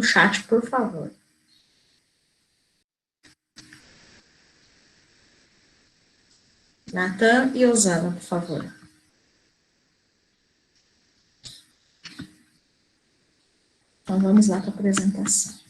no chat, por favor. Natan e Osana, por favor. Então, vamos lá para a apresentação.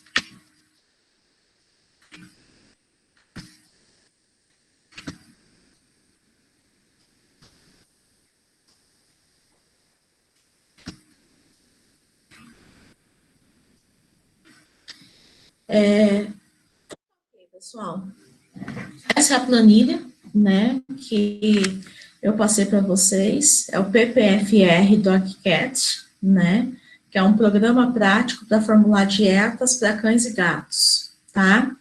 Pessoal, essa é a planilha, né, que eu passei para vocês, é o PPFR DocCat, né, que é um programa prático para formular dietas para cães e gatos, tá?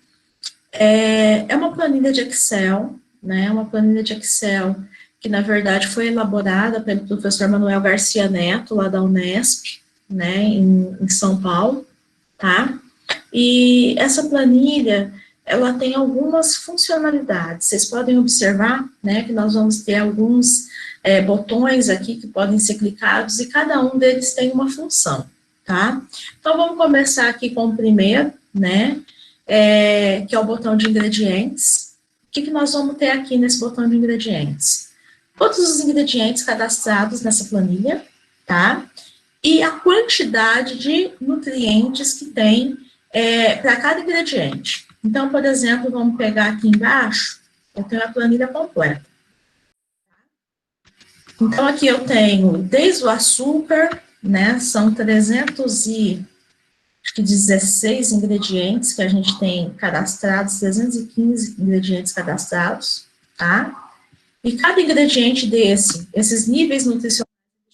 É uma planilha de Excel, né, uma planilha de Excel que, na verdade, foi elaborada pelo professor Manuel Garcia Neto, lá da Unesp, né, em São Paulo, tá? E essa planilha, ela tem algumas funcionalidades. Vocês podem observar, né, que nós vamos ter alguns botões aqui que podem ser clicados e cada um deles tem uma função, tá? Então, vamos começar aqui com o primeiro, né, que é o botão de ingredientes. O que nós vamos ter aqui nesse botão de ingredientes? Todos os ingredientes cadastrados nessa planilha, tá? E a quantidade de nutrientes que tem para cada ingrediente. Então, por exemplo, vamos pegar aqui embaixo, eu tenho a planilha completa. Então, aqui eu tenho, desde o açúcar, né, são 316 ingredientes que a gente tem cadastrados, 315 ingredientes cadastrados, tá? E cada ingrediente esses níveis nutricionais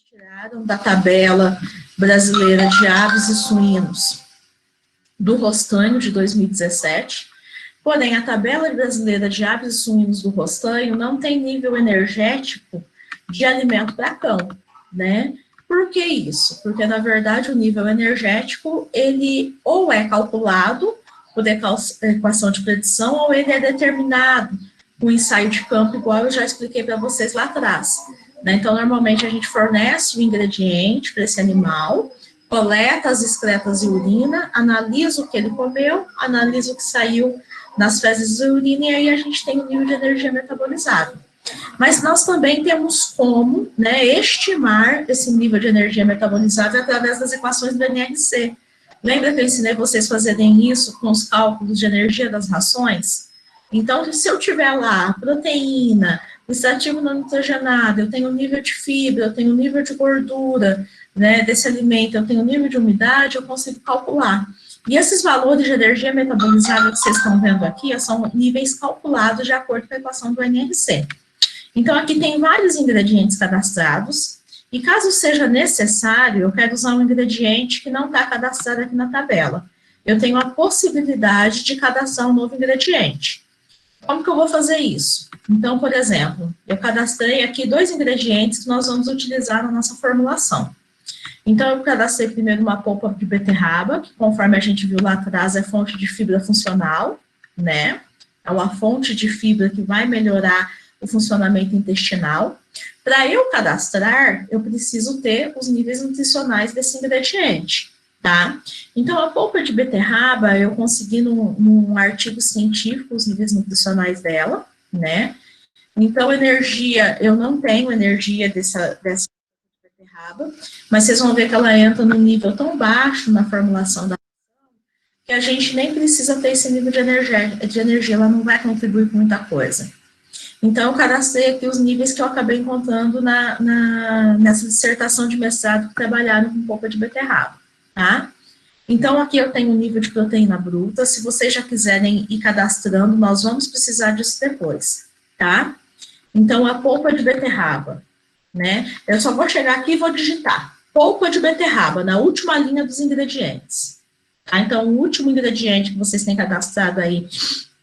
tiraram da tabela brasileira de aves e suínos do Rostanho, de 2017, porém, a tabela brasileira de aves e suínos do Rostanho não tem nível energético de alimento para cão, né? Por que isso? Porque, na verdade, o nível energético, ele ou é calculado por equação de predição, ou ele é determinado com ensaio de campo, igual eu já expliquei para vocês lá atrás, né? Então, normalmente, a gente fornece o ingrediente para esse animal, coleta as excretas e urina, analisa o que ele comeu, analisa o que saiu nas fezes e urina, e aí a gente tem o nível de energia metabolizado. Mas nós também temos como, né, estimar esse nível de energia metabolizada através das equações do NRC. Lembra que eu ensinei vocês a fazerem isso com os cálculos de energia das rações? Então, se eu tiver lá proteína, o extrativo não nitrogenado, eu tenho nível de fibra, eu tenho nível de gordura, né, desse alimento, eu tenho nível de umidade, eu consigo calcular. E esses valores de energia metabolizada que vocês estão vendo aqui, são níveis calculados de acordo com a equação do NRC. Então, aqui tem vários ingredientes cadastrados, e caso seja necessário, eu quero usar um ingrediente que não está cadastrado aqui na tabela. Eu tenho a possibilidade de cadastrar um novo ingrediente. Como que eu vou fazer isso? Então, por exemplo, eu cadastrei aqui 2 ingredientes que nós vamos utilizar na nossa formulação. Então, eu cadastrei primeiro uma polpa de beterraba, que conforme a gente viu lá atrás, é fonte de fibra funcional, né? É uma fonte de fibra que vai melhorar o funcionamento intestinal. Para eu cadastrar, eu preciso ter os níveis nutricionais desse ingrediente, tá? Então, a polpa de beterraba, eu consegui num artigo científico os níveis nutricionais dela, né? Então, energia, eu não tenho energia dessa beterraba, mas vocês vão ver que ela entra num nível tão baixo na formulação da que a gente nem precisa ter esse nível de energia, ela não vai contribuir com muita coisa. Então, eu cadastrei aqui os níveis que eu acabei encontrando nessa dissertação de mestrado que trabalharam com polpa de beterraba, tá? Então, aqui eu tenho o nível de proteína bruta, se vocês já quiserem ir cadastrando, nós vamos precisar disso depois, tá? Então, a polpa de beterraba, né? Eu só vou chegar aqui e vou digitar polpa de beterraba na última linha dos ingredientes, tá? Então, o último ingrediente que vocês têm cadastrado aí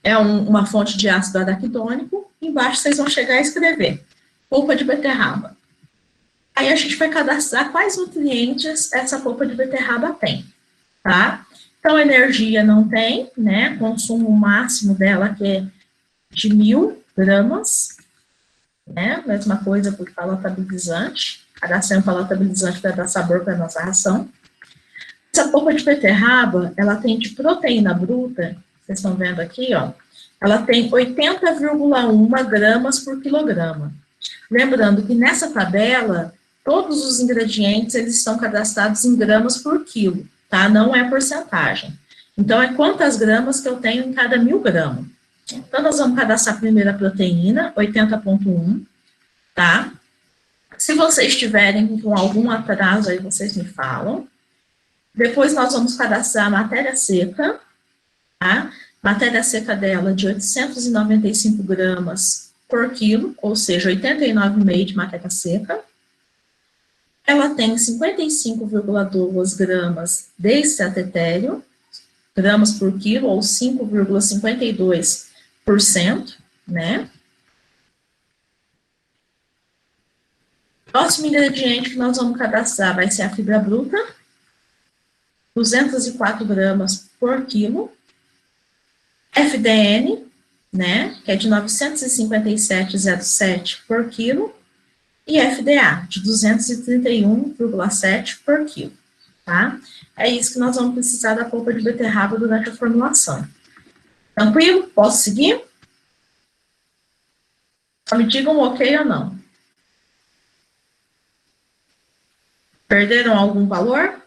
é uma fonte de ácido araquidônico. Embaixo vocês vão chegar a escrever polpa de beterraba. Aí a gente vai cadastrar quais nutrientes essa polpa de beterraba tem, tá? Então, energia não tem, né? Consumo máximo dela que é de 1.000 gramas, né? Mesma coisa por palatabilizante. Cadastrei um palatabilizante para dar sabor para a nossa ração. Essa polpa de beterraba, ela tem de proteína bruta, vocês estão vendo aqui, ó, ela tem 80,1 gramas por quilograma. Lembrando que nessa tabela, todos os ingredientes, eles estão cadastrados em gramas por quilo, tá? Não é porcentagem. Então, é quantas gramas que eu tenho em cada 1.000 gramas. Então, nós vamos cadastrar primeiro a proteína, 80,1, tá? Se vocês tiverem com algum atraso, aí vocês me falam. Depois, nós vamos cadastrar a matéria seca, tá? Matéria seca dela de 895 gramas por quilo, ou seja, 89,5 de matéria seca. Ela tem 55,2 gramas de extratetéreo, gramas por quilo, ou 5,52%, né? Próximo ingrediente que nós vamos cadastrar vai ser a fibra bruta, 204 gramas por quilo. FDN, né, que é de 957,07 por quilo. E FDA, de 231,7 por quilo, tá? É isso que nós vamos precisar da polpa de beterraba durante a formulação. Tranquilo? Posso seguir? Só me digam ok ou não. Perderam algum valor?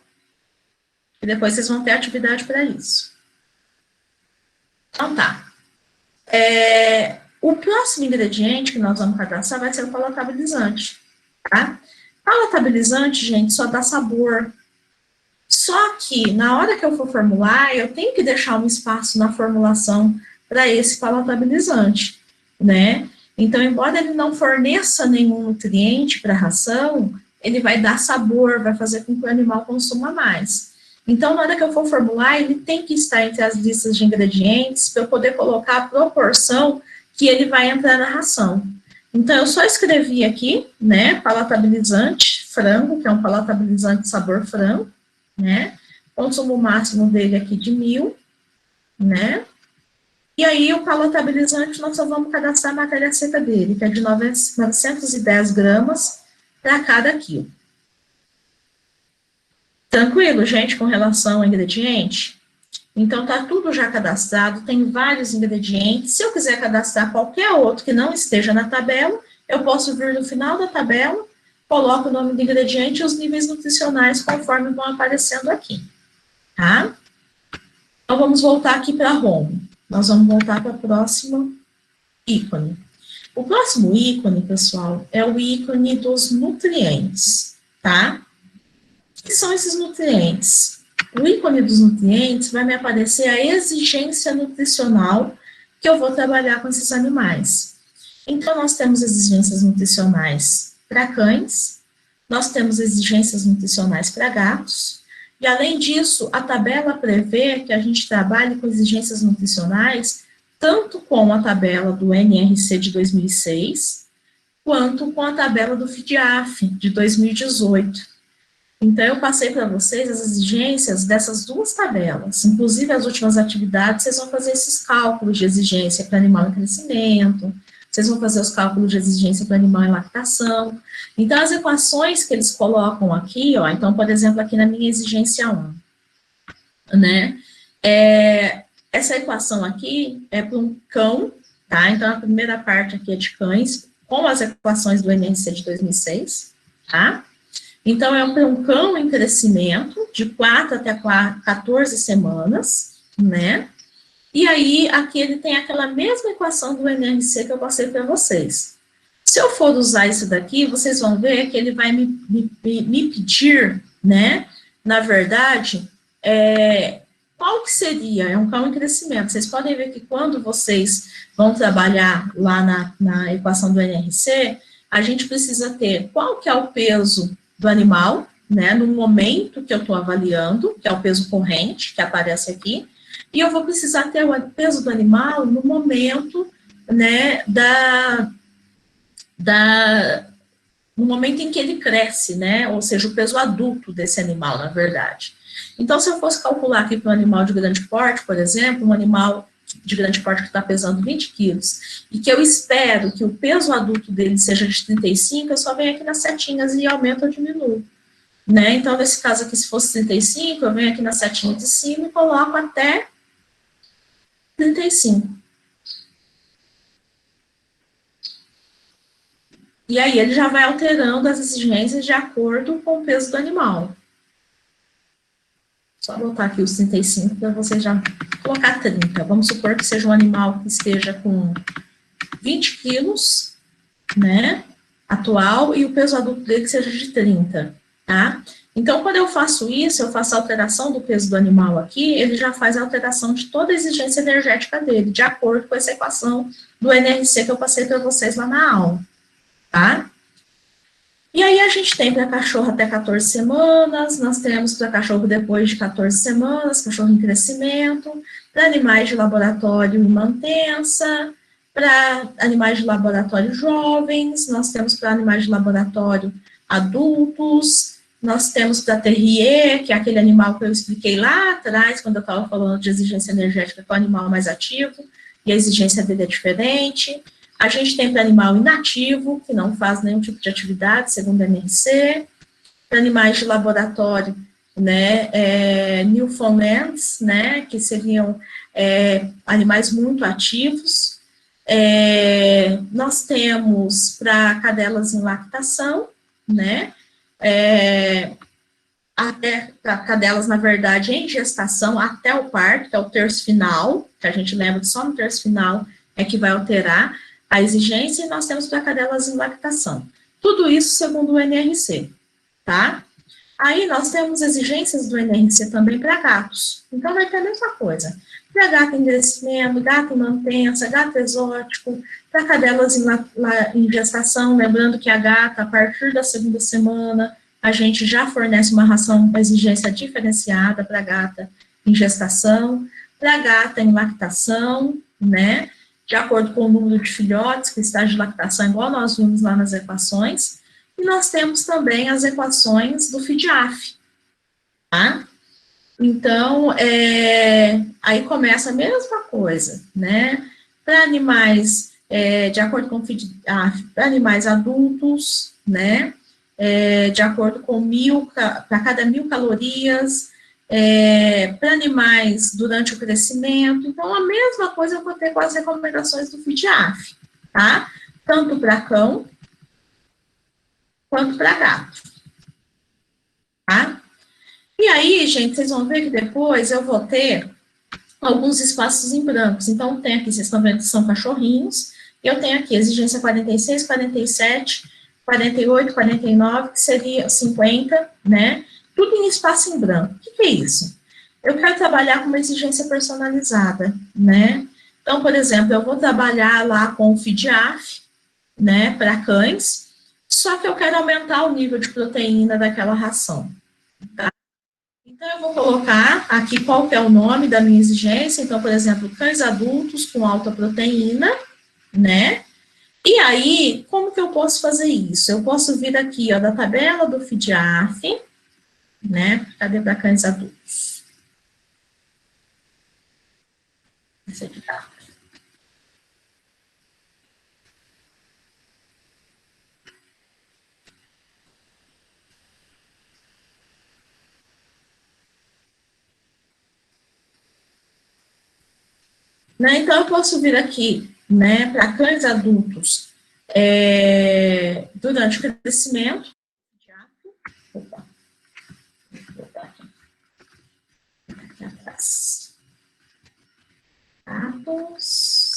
E depois vocês vão ter atividade para isso. Então tá. O próximo ingrediente que nós vamos cadastrar vai ser o palatabilizante, tá? Palatabilizante, gente, só dá sabor. Só que, na hora que eu for formular, eu tenho que deixar um espaço na formulação para esse palatabilizante, né? Então, embora ele não forneça nenhum nutriente para a ração, ele vai dar sabor, vai fazer com que o animal consuma mais. Então, na hora que eu for formular, ele tem que estar entre as listas de ingredientes para eu poder colocar a proporção que ele vai entrar na ração. Então, eu só escrevi aqui, né, palatabilizante frango, que é um palatabilizante de sabor frango, né, consumo máximo dele aqui de 1.000, né, e aí o palatabilizante nós só vamos cadastrar a matéria seca dele, que é de 910 gramas para cada quilo. Tranquilo, gente, com relação ao ingrediente? Então, tá tudo já cadastrado, tem vários ingredientes. Se eu quiser cadastrar qualquer outro que não esteja na tabela, eu posso vir no final da tabela, coloco o nome do ingrediente e os níveis nutricionais conforme vão aparecendo aqui, tá? Então, vamos voltar aqui para home. Nós vamos voltar para o próximo ícone. O próximo ícone, pessoal, é o ícone dos nutrientes, tá? O que são esses nutrientes? O ícone dos nutrientes vai me aparecer a exigência nutricional que eu vou trabalhar com esses animais. Então, nós temos exigências nutricionais para cães, nós temos exigências nutricionais para gatos, e além disso, a tabela prevê que a gente trabalhe com exigências nutricionais tanto com a tabela do NRC de 2006, quanto com a tabela do FIDIAF de 2018. Então, eu passei para vocês as exigências dessas duas tabelas. Inclusive, as últimas atividades, vocês vão fazer esses cálculos de exigência para animal em crescimento, vocês vão fazer os cálculos de exigência para animal em lactação. Então, as equações que eles colocam aqui, ó, então, por exemplo, aqui na minha exigência 1, né, essa equação aqui é para um cão, tá? Então, a primeira parte aqui é de cães, com as equações do NRC de 2006, tá? Então, é para um cão em crescimento, de 4 até 14 semanas, né? E aí, aqui ele tem aquela mesma equação do NRC que eu passei para vocês. Se eu for usar isso daqui, vocês vão ver que ele vai me pedir, né? Na verdade, qual que seria? É um cão em crescimento. Vocês podem ver que quando vocês vão trabalhar lá na equação do NRC, a gente precisa ter qual que é o peso do animal, né, no momento que eu estou avaliando, que é o peso corrente, que aparece aqui, e eu vou precisar ter o peso do animal no momento, né, no momento em que ele cresce, né, ou seja, o peso adulto desse animal, na verdade. Então, se eu fosse calcular aqui para um animal de grande porte, por exemplo, um animal de grande porte que está pesando 20 quilos, e que eu espero que o peso adulto dele seja de 35, eu só venho aqui nas setinhas e aumento ou diminuo, né? Então, nesse caso aqui, se fosse 35, eu venho aqui na setinha de cima e coloco até 35. E aí ele já vai alterando as exigências de acordo com o peso do animal. Só botar aqui os 35 para você já colocar 30. Vamos supor que seja um animal que esteja com 20 quilos, né, atual, e o peso adulto dele seja de 30, tá? Então, quando eu faço isso, eu faço a alteração do peso do animal aqui, ele já faz a alteração de toda a exigência energética dele, de acordo com essa equação do NRC que eu passei para vocês lá na aula, tá? E aí a gente tem para cachorro até 14 semanas, nós temos para cachorro depois de 14 semanas, cachorro em crescimento, para animais de laboratório em mantença, para animais de laboratório jovens, nós temos para animais de laboratório adultos, nós temos para terrier, que é aquele animal que eu expliquei lá atrás, quando eu estava falando de exigência energética, que é o animal mais ativo, e a exigência dele é diferente. A gente tem para animal inativo, que não faz nenhum tipo de atividade, segundo a NRC, para animais de laboratório, né, Newfoundlands, né, que seriam animais muito ativos. Nós temos para cadelas em lactação, né, até para cadelas, na verdade, em gestação até o parto, que é o terço final, que a gente lembra que só no terço final é que vai alterar a exigência, e nós temos para cadelas em lactação. Tudo isso segundo o NRC, tá? Aí nós temos exigências do NRC também para gatos. Então vai ter a mesma coisa. Para gato em crescimento, gato em mantença, gato exótico, para cadelas em gestação, lembrando que a gata, a partir da segunda semana, a gente já fornece uma ração com exigência diferenciada para gata em gestação, para gata em lactação, né? De acordo com o número de filhotes, que está de lactação, igual nós vimos lá nas equações, e nós temos também as equações do FIDAF, tá? Então, aí começa a mesma coisa, né? Para animais, de acordo com o FIDAF, para animais adultos, né? De acordo com para cada 1.000 calorias, para animais durante o crescimento. Então, a mesma coisa eu vou ter com as recomendações do FIDAF, tá? Tanto para cão, quanto para gato, tá? E aí, gente, vocês vão ver que depois eu vou ter alguns espaços em brancos. Então, tem aqui, vocês estão vendo que são cachorrinhos, eu tenho aqui exigência 46, 47, 48, 49, que seria 50, né? Tudo em espaço em branco. O que é isso? Eu quero trabalhar com uma exigência personalizada, né? Então, por exemplo, eu vou trabalhar lá com o FIDAF, né, para cães, só que eu quero aumentar o nível de proteína daquela ração, tá? Então, eu vou colocar aqui qual que é o nome da minha exigência. Então, por exemplo, cães adultos com alta proteína, né? E aí, como que eu posso fazer isso? Eu posso vir aqui, ó, da tabela do FIDAF, né? Cadê para cães adultos? Esse aqui tá. Né? Então, eu posso vir aqui, né, para cães adultos durante o crescimento. Opa, vou botar aqui atrás. Gatos.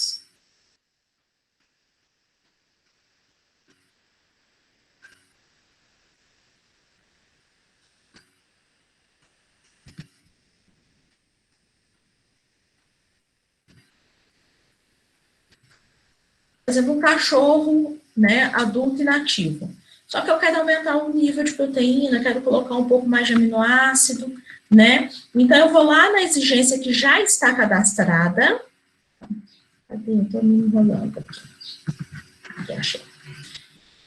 Por exemplo, um cachorro, né, adulto e nativo. Só que eu quero aumentar o nível de proteína, quero colocar um pouco mais de aminoácido, né? Então, eu vou lá na exigência que já está cadastrada. Cadê? Eu estou me enrolando aqui. Aqui, achei.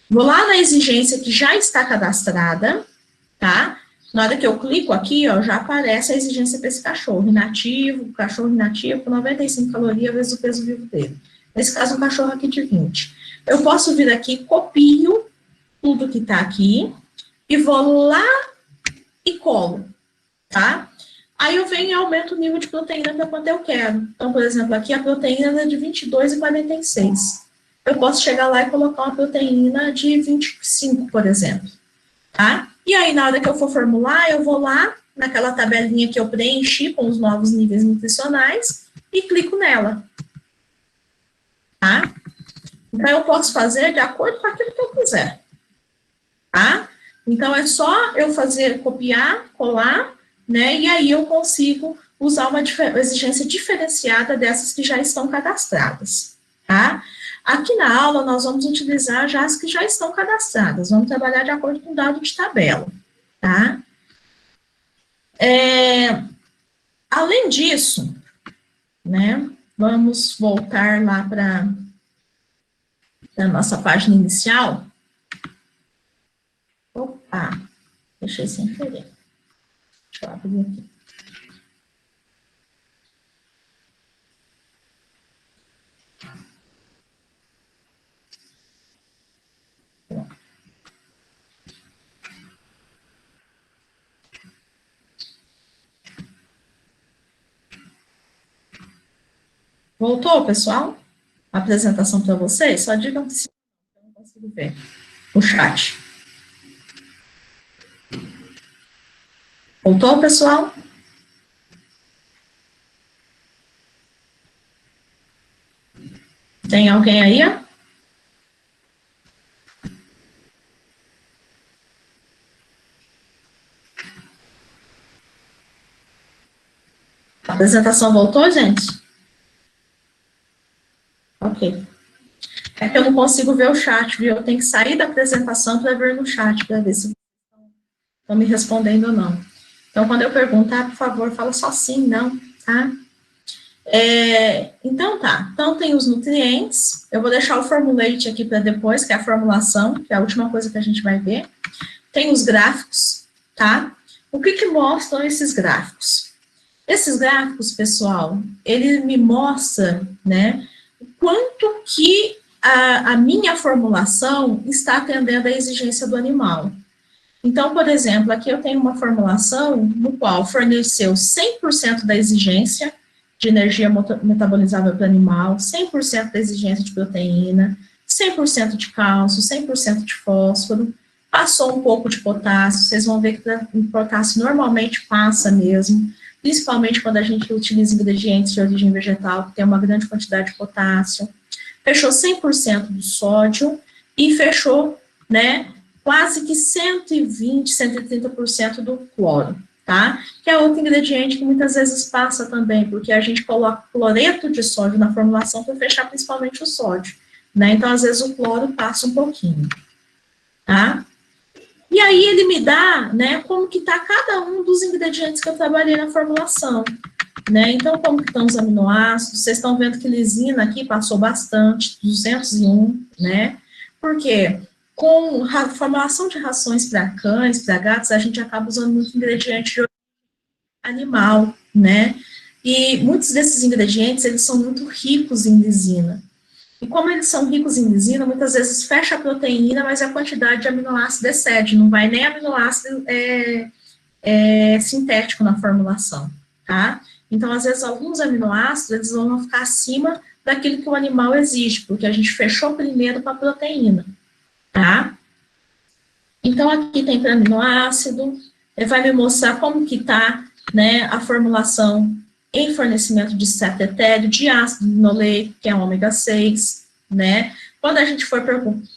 Vou lá na exigência que já está cadastrada, tá? Na hora que eu clico aqui, ó, já aparece a exigência para esse cachorro inativo, cachorro inativo com 95 calorias vezes o peso vivo dele. Nesse caso, um cachorro aqui de 20. Eu posso vir aqui, copio tudo que está aqui e vou lá e colo, tá? Aí eu venho e aumento o nível de proteína para quanto eu quero. Então, por exemplo, aqui a proteína é de 22,46. Eu posso chegar lá e colocar uma proteína de 25, por exemplo, tá? E aí, na hora que eu for formular, eu vou lá naquela tabelinha que eu preenchi com os novos níveis nutricionais e clico nela, tá? Então, eu posso fazer de acordo com aquilo que eu quiser, tá? Então, é só eu fazer, copiar, colar, né? E aí eu consigo usar uma exigência diferenciada dessas que já estão cadastradas, tá? Aqui na aula, nós vamos utilizar já as que já estão cadastradas, vamos trabalhar de acordo com o dado de tabela, tá? Além disso, né, vamos voltar lá para a nossa página inicial. Opa, deixei sem querer. Deixa eu abrir aqui. Voltou, pessoal? A apresentação para vocês? Só digam que sim, eu não consigo ver o chat. Voltou, pessoal? Tem alguém aí? A apresentação voltou, gente? Ok. É que eu não consigo ver o chat, viu? Eu tenho que sair da apresentação para ver no chat, para ver se estão me respondendo ou não. Então, quando eu perguntar, por favor, fala só sim, não, tá? Então, tá. Então, tem os nutrientes. Eu vou deixar o formulate aqui para depois, que é a formulação, que é a última coisa que a gente vai ver. Tem os gráficos, tá? O que mostram esses gráficos? Esses gráficos, pessoal, ele me mostra, né, o quanto que a minha formulação está atendendo à exigência do animal. Então, por exemplo, aqui eu tenho uma formulação no qual forneceu 100% da exigência de energia metabolizável para o animal, 100% da exigência de proteína, 100% de cálcio, 100% de fósforo, passou um pouco de potássio, vocês vão ver que o potássio normalmente passa mesmo, principalmente quando a gente utiliza ingredientes de origem vegetal, que tem uma grande quantidade de potássio, fechou 100% do sódio e fechou, né, quase que 120, 130% do cloro, tá? Que é outro ingrediente que muitas vezes passa também, porque a gente coloca cloreto de sódio na formulação para fechar principalmente o sódio, né? Então, às vezes, o cloro passa um pouquinho, tá? E aí ele me dá, né, como que tá cada um dos ingredientes que eu trabalhei na formulação, né? Então, como que estão os aminoácidos? Vocês estão vendo que lisina aqui passou bastante, 201, né? Por quê? Com a formulação de rações para cães, para gatos, a gente acaba usando muito ingrediente de origem animal, né? E muitos desses ingredientes, eles são muito ricos em lisina. E como eles são ricos em lisina, muitas vezes fecha a proteína, mas a quantidade de aminoácido excede, não vai nem aminoácido sintético na formulação, tá? Então, às vezes, alguns aminoácidos, eles vão ficar acima daquilo que o animal exige, porque a gente fechou primeiro para a proteína, tá? Então, aqui tem para aminoácido, vai me mostrar como que tá, né, a formulação em fornecimento de cetetélio, de ácido linoleico, que é ômega 6, né? Quando a gente for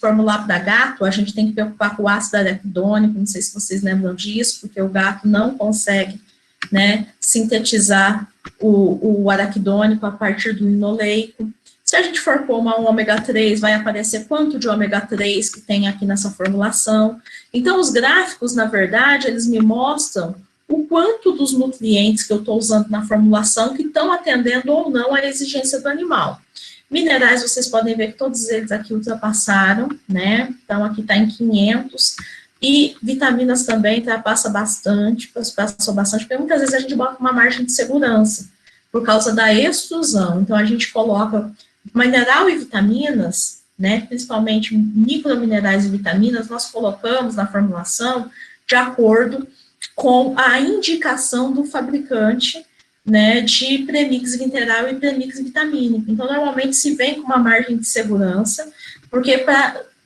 formular para gato, a gente tem que preocupar com o ácido araquidônico, não sei se vocês lembram disso, porque o gato não consegue, né, sintetizar o araquidônico a partir do linoleico. Se a gente for pôr uma ômega 3, vai aparecer quanto de ômega 3 que tem aqui nessa formulação. Então, os gráficos, na verdade, eles me mostram o quanto dos nutrientes que eu estou usando na formulação que estão atendendo ou não à exigência do animal. Minerais, vocês podem ver que todos eles aqui ultrapassaram, né? Então, aqui está em 500. E vitaminas também ultrapassa bastante, passou bastante, porque muitas vezes a gente bota uma margem de segurança, por causa da extrusão. Então, a gente coloca mineral e vitaminas, né, principalmente microminerais e vitaminas, nós colocamos na formulação de acordo com a indicação do fabricante, né, de premix vinteral e premix vitamínico. Então, normalmente se vem com uma margem de segurança, porque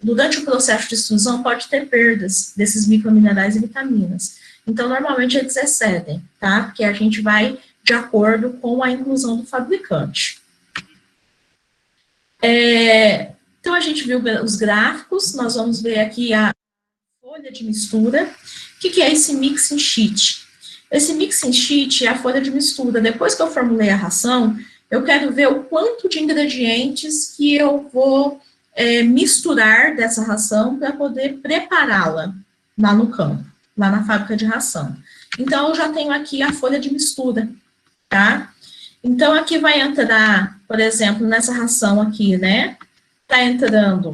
durante o processo de extrusão pode ter perdas desses microminerais e vitaminas. Então, normalmente eles excedem, tá? Porque a gente vai de acordo com a inclusão do fabricante. Então, a gente viu os gráficos, nós vamos ver aqui a folha de mistura. O que é esse mixing sheet? Esse mixing sheet é a folha de mistura. Depois que eu formulei a ração, eu quero ver o quanto de ingredientes que eu vou misturar dessa ração para poder prepará-la lá no campo, lá na fábrica de ração. Então, eu já tenho aqui a folha de mistura, tá? Então, aqui vai entrar, por exemplo, nessa ração aqui, né? Tá entrando,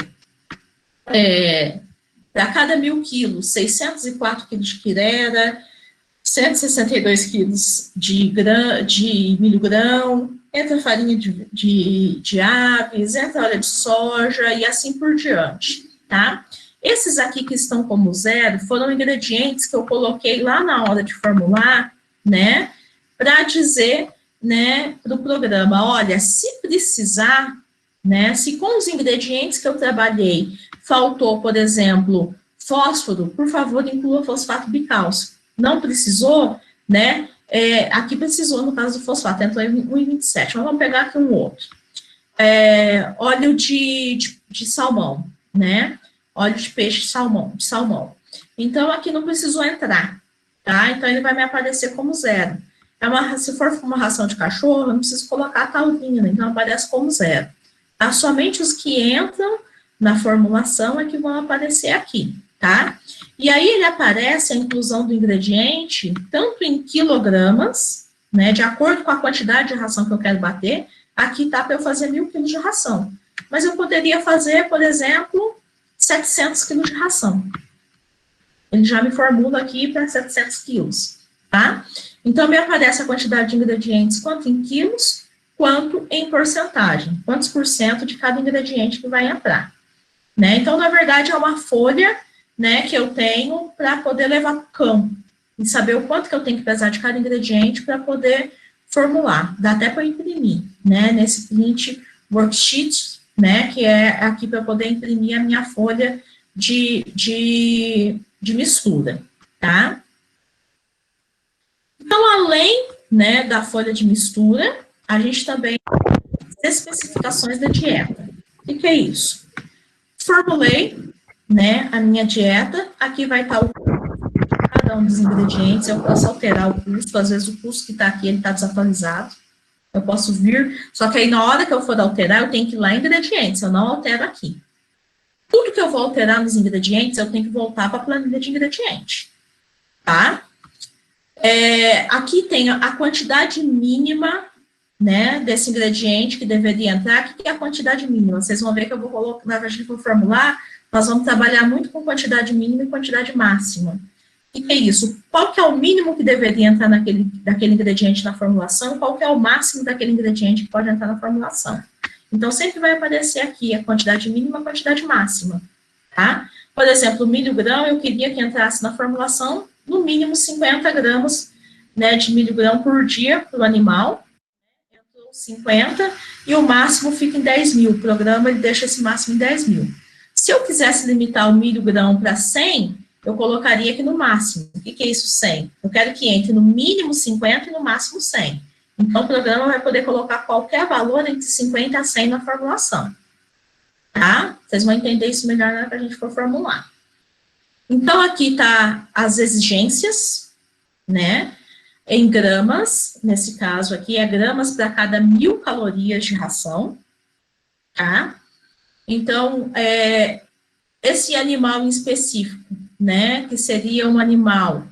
para cada 1.000 quilos, 604 quilos de quirera, 162 quilos de milho grão, entra farinha de aves, entra óleo de soja e assim por diante, tá? Esses aqui que estão como zero foram ingredientes que eu coloquei lá na hora de formular, né, para dizer, né, para o programa, olha, se precisar, né, se com os ingredientes que eu trabalhei faltou, por exemplo, fósforo, por favor, inclua fosfato bicálcico. Não precisou, né? Aqui precisou, no caso do fosfato, entrou em 1,27. Mas vamos pegar aqui um outro. Óleo de salmão, né? Óleo de peixe de salmão. Então, aqui não precisou entrar, tá? Então, ele vai me aparecer como zero. Se for uma ração de cachorro, eu não preciso colocar a taurina, né? Então aparece como zero. Tá? Somente os que entram na formulação é que vão aparecer aqui, tá? E aí ele aparece a inclusão do ingrediente tanto em quilogramas, né, de acordo com a quantidade de ração que eu quero bater. Aqui tá para eu fazer 1.000 quilos de ração. Mas eu poderia fazer, por exemplo, 700 quilos de ração. Ele já me formula aqui para 700 quilos, tá? Então, me aparece a quantidade de ingredientes, quanto em quilos, quanto em porcentagem. Quantos por cento de cada ingrediente que vai entrar, né? Então, na verdade, é uma folha, né, que eu tenho para poder levar para o campo e saber o quanto que eu tenho que pesar de cada ingrediente para poder formular. Dá até para imprimir, né, nesse print worksheet, né, que é aqui para poder imprimir a minha folha de mistura, tá? Então, além, né, da folha de mistura, a gente também tem as especificações da dieta. O que é isso? Formulei, né, a minha dieta, aqui vai estar o custo de cada um dos ingredientes, eu posso alterar o custo, às vezes o custo que está aqui, ele está desatualizado, eu posso vir, só que aí na hora que eu for alterar, eu tenho que ir lá em ingredientes, eu não altero aqui. Tudo que eu vou alterar nos ingredientes, eu tenho que voltar para a planilha de ingrediente, tá? Aqui tem a quantidade mínima, né, desse ingrediente que deveria entrar. O que é a quantidade mínima? Vocês vão ver que eu vou colocar, na verdade, vou formular, nós vamos trabalhar muito com quantidade mínima e quantidade máxima. O que é isso? Qual que é o mínimo que deveria entrar daquele ingrediente na formulação, qual que é o máximo daquele ingrediente que pode entrar na formulação. Então, sempre vai aparecer aqui a quantidade mínima e a quantidade máxima, tá? Por exemplo, o milho grão, eu queria que entrasse na formulação, no mínimo 50 gramas, né, de milho grão por dia para o animal, 50, e o máximo fica em 10.000, o programa ele deixa esse máximo em 10.000. Se eu quisesse limitar o milho grão para 100, eu colocaria aqui no máximo. O que é isso, 100? Eu quero que entre no mínimo 50 e no máximo 100. Então, o programa vai poder colocar qualquer valor entre 50 a 100 na formulação. Tá? Vocês vão entender isso melhor na hora que a gente for formular. Então, aqui tá as exigências, né? Em gramas, nesse caso aqui, é gramas para cada 1.000 calorias de ração, tá? Então, esse animal em específico, né, que seria um animal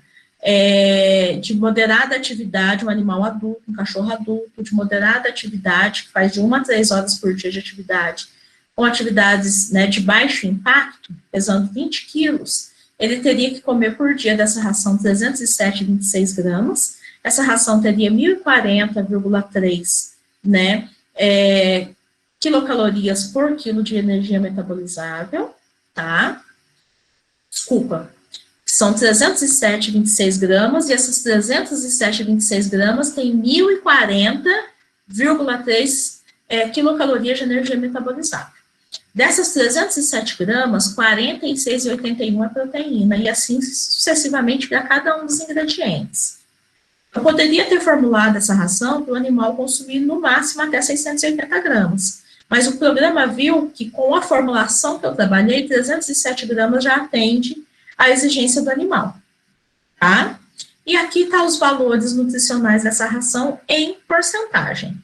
de moderada atividade, um animal adulto, um cachorro adulto, de moderada atividade, que faz de 1 a 3 horas por dia de atividade, com atividades, né, de baixo impacto, pesando 20 quilos, ele teria que comer por dia dessa ração 307,26 gramas, essa ração teria 1.040,3, né, quilocalorias por quilo de energia metabolizável, tá? Desculpa, são 307,26 gramas, e essas 307,26 gramas têm 1.040,3 quilocalorias de energia metabolizada. Dessas 307 gramas, 46,81 é proteína, e assim sucessivamente para cada um dos ingredientes. Eu poderia ter formulado essa ração para o animal consumir no máximo até 680 gramas, mas o programa viu que com a formulação que eu trabalhei, 307 gramas já atende à exigência do animal, tá? E aqui estão os valores nutricionais dessa ração em porcentagem,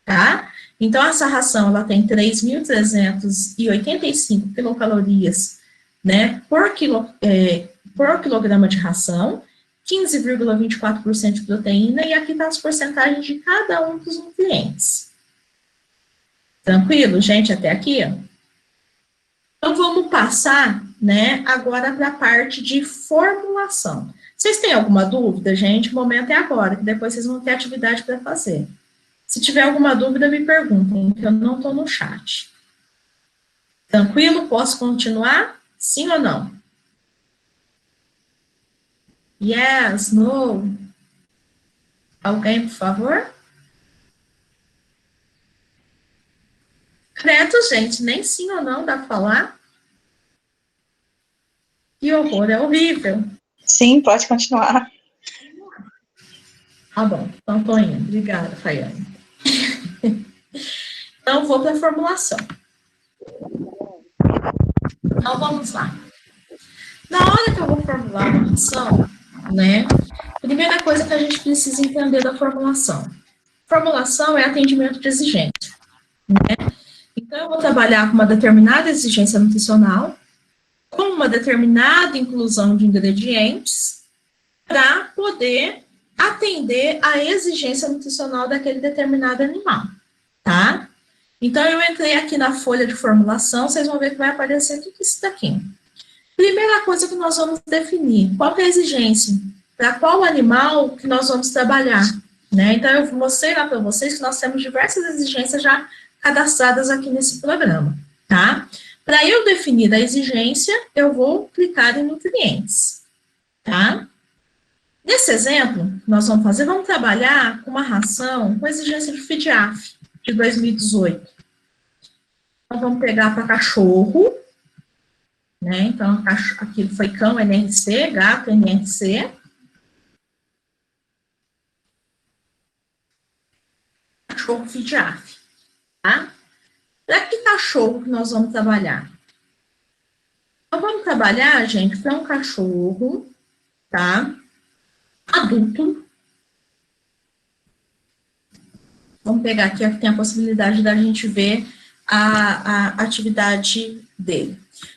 tá? Então, essa ração, ela tem 3.385 quilocalorias, né, por quilograma de ração, 15,24% de proteína, e aqui está as porcentagens de cada um dos nutrientes. Tranquilo, gente, até aqui? Então, vamos passar, né, agora para a parte de formulação. Vocês têm alguma dúvida, gente? O momento é agora, que depois vocês vão ter atividade para fazer. Se tiver alguma dúvida, me perguntem, que eu não estou no chat. Tranquilo? Posso continuar? Sim ou não? Yes, no. Alguém, por favor? Credo, gente, nem sim ou não dá para falar? Que horror, é horrível. Sim, pode continuar. Tá bom, então estou indo. Obrigada, Faiane. Então, vou para a formulação. Então, vamos lá. Na hora que eu vou formular uma ração, né, primeira coisa que a gente precisa entender da formulação. Formulação é atendimento de exigência, né? Então, eu vou trabalhar com uma determinada exigência nutricional, com uma determinada inclusão de ingredientes, para poder atender a exigência nutricional daquele determinado animal, tá? Então, eu entrei aqui na folha de formulação, vocês vão ver que vai aparecer tudo isso daqui. Primeira coisa que nós vamos definir, qual é a exigência? Para qual animal que nós vamos trabalhar, né? Então, eu mostrei lá para vocês que nós temos diversas exigências já cadastradas aqui nesse programa, tá? Para eu definir a exigência, eu vou clicar em nutrientes, tá? Nesse exemplo, nós vamos trabalhar com uma ração com exigência de FIDIAF, de 2018. Então, vamos pegar para cachorro, né? Então, aqui foi cão NRC, gato NRC. Cachorro FIDIAF, tá? Para que cachorro que nós vamos trabalhar? Então, vamos trabalhar, gente, para um cachorro, tá? Adulto. Vamos pegar aqui, que tem a possibilidade da gente ver a atividade dele.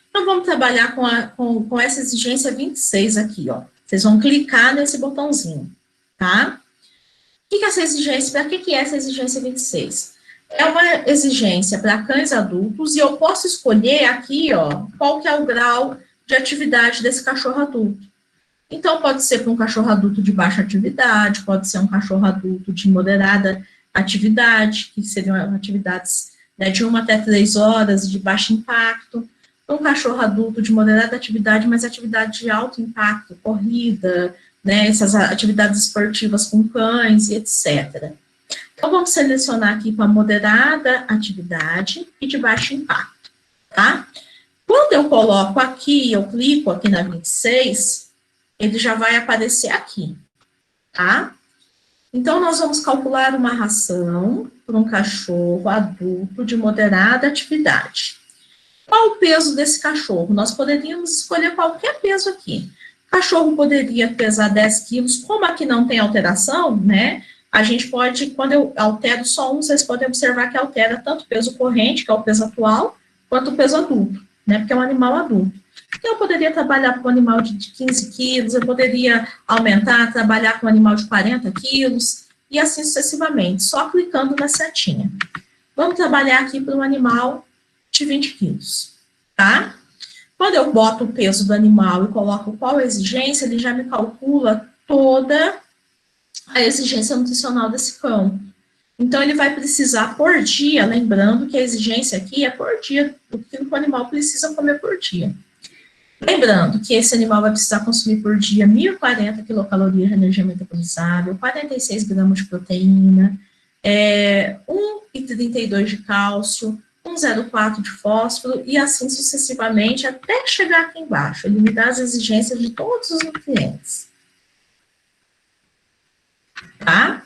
Então, vamos trabalhar com essa exigência 26 aqui, ó. Vocês vão clicar nesse botãozinho, tá? O que é essa exigência? Para que é essa exigência 26? É uma exigência para cães adultos, e eu posso escolher aqui, ó, qual que é o grau de atividade desse cachorro adulto. Então, pode ser para um cachorro adulto de baixa atividade, pode ser um cachorro adulto de moderada atividade, que seriam atividades, né, de 1 até 3 horas, de baixo impacto. Um cachorro adulto de moderada atividade, mas atividade de alto impacto, corrida, né, essas atividades esportivas com cães e etc. Então, vamos selecionar aqui para moderada atividade e de baixo impacto, tá? Quando eu coloco aqui, eu clico aqui na 26, ele já vai aparecer aqui, tá? Então, nós vamos calcular uma ração para um cachorro adulto de moderada atividade. Qual o peso desse cachorro? Nós poderíamos escolher qualquer peso aqui. O cachorro poderia pesar 10 quilos, como aqui não tem alteração, né? A gente pode, quando eu altero só um, vocês podem observar que altera tanto o peso corrente, que é o peso atual, quanto o peso adulto, né? Porque é um animal adulto. Então, eu poderia trabalhar com um animal de 15 quilos, eu poderia aumentar, trabalhar com um animal de 40 quilos, e assim sucessivamente, só clicando na setinha. Vamos trabalhar aqui para um animal de 20 quilos, tá? Quando eu boto o peso do animal e coloco qual a exigência, ele já me calcula toda a exigência nutricional desse cão. Então, ele vai precisar por dia, lembrando que a exigência aqui é por dia, o que o animal precisa comer por dia. Lembrando que esse animal vai precisar consumir por dia 1.040 quilocalorias de energia metabolizável, 46 gramas de proteína, 1,32 de cálcio, 1,04 de fósforo e assim sucessivamente até chegar aqui embaixo, limitar as exigências de todos os nutrientes. Tá?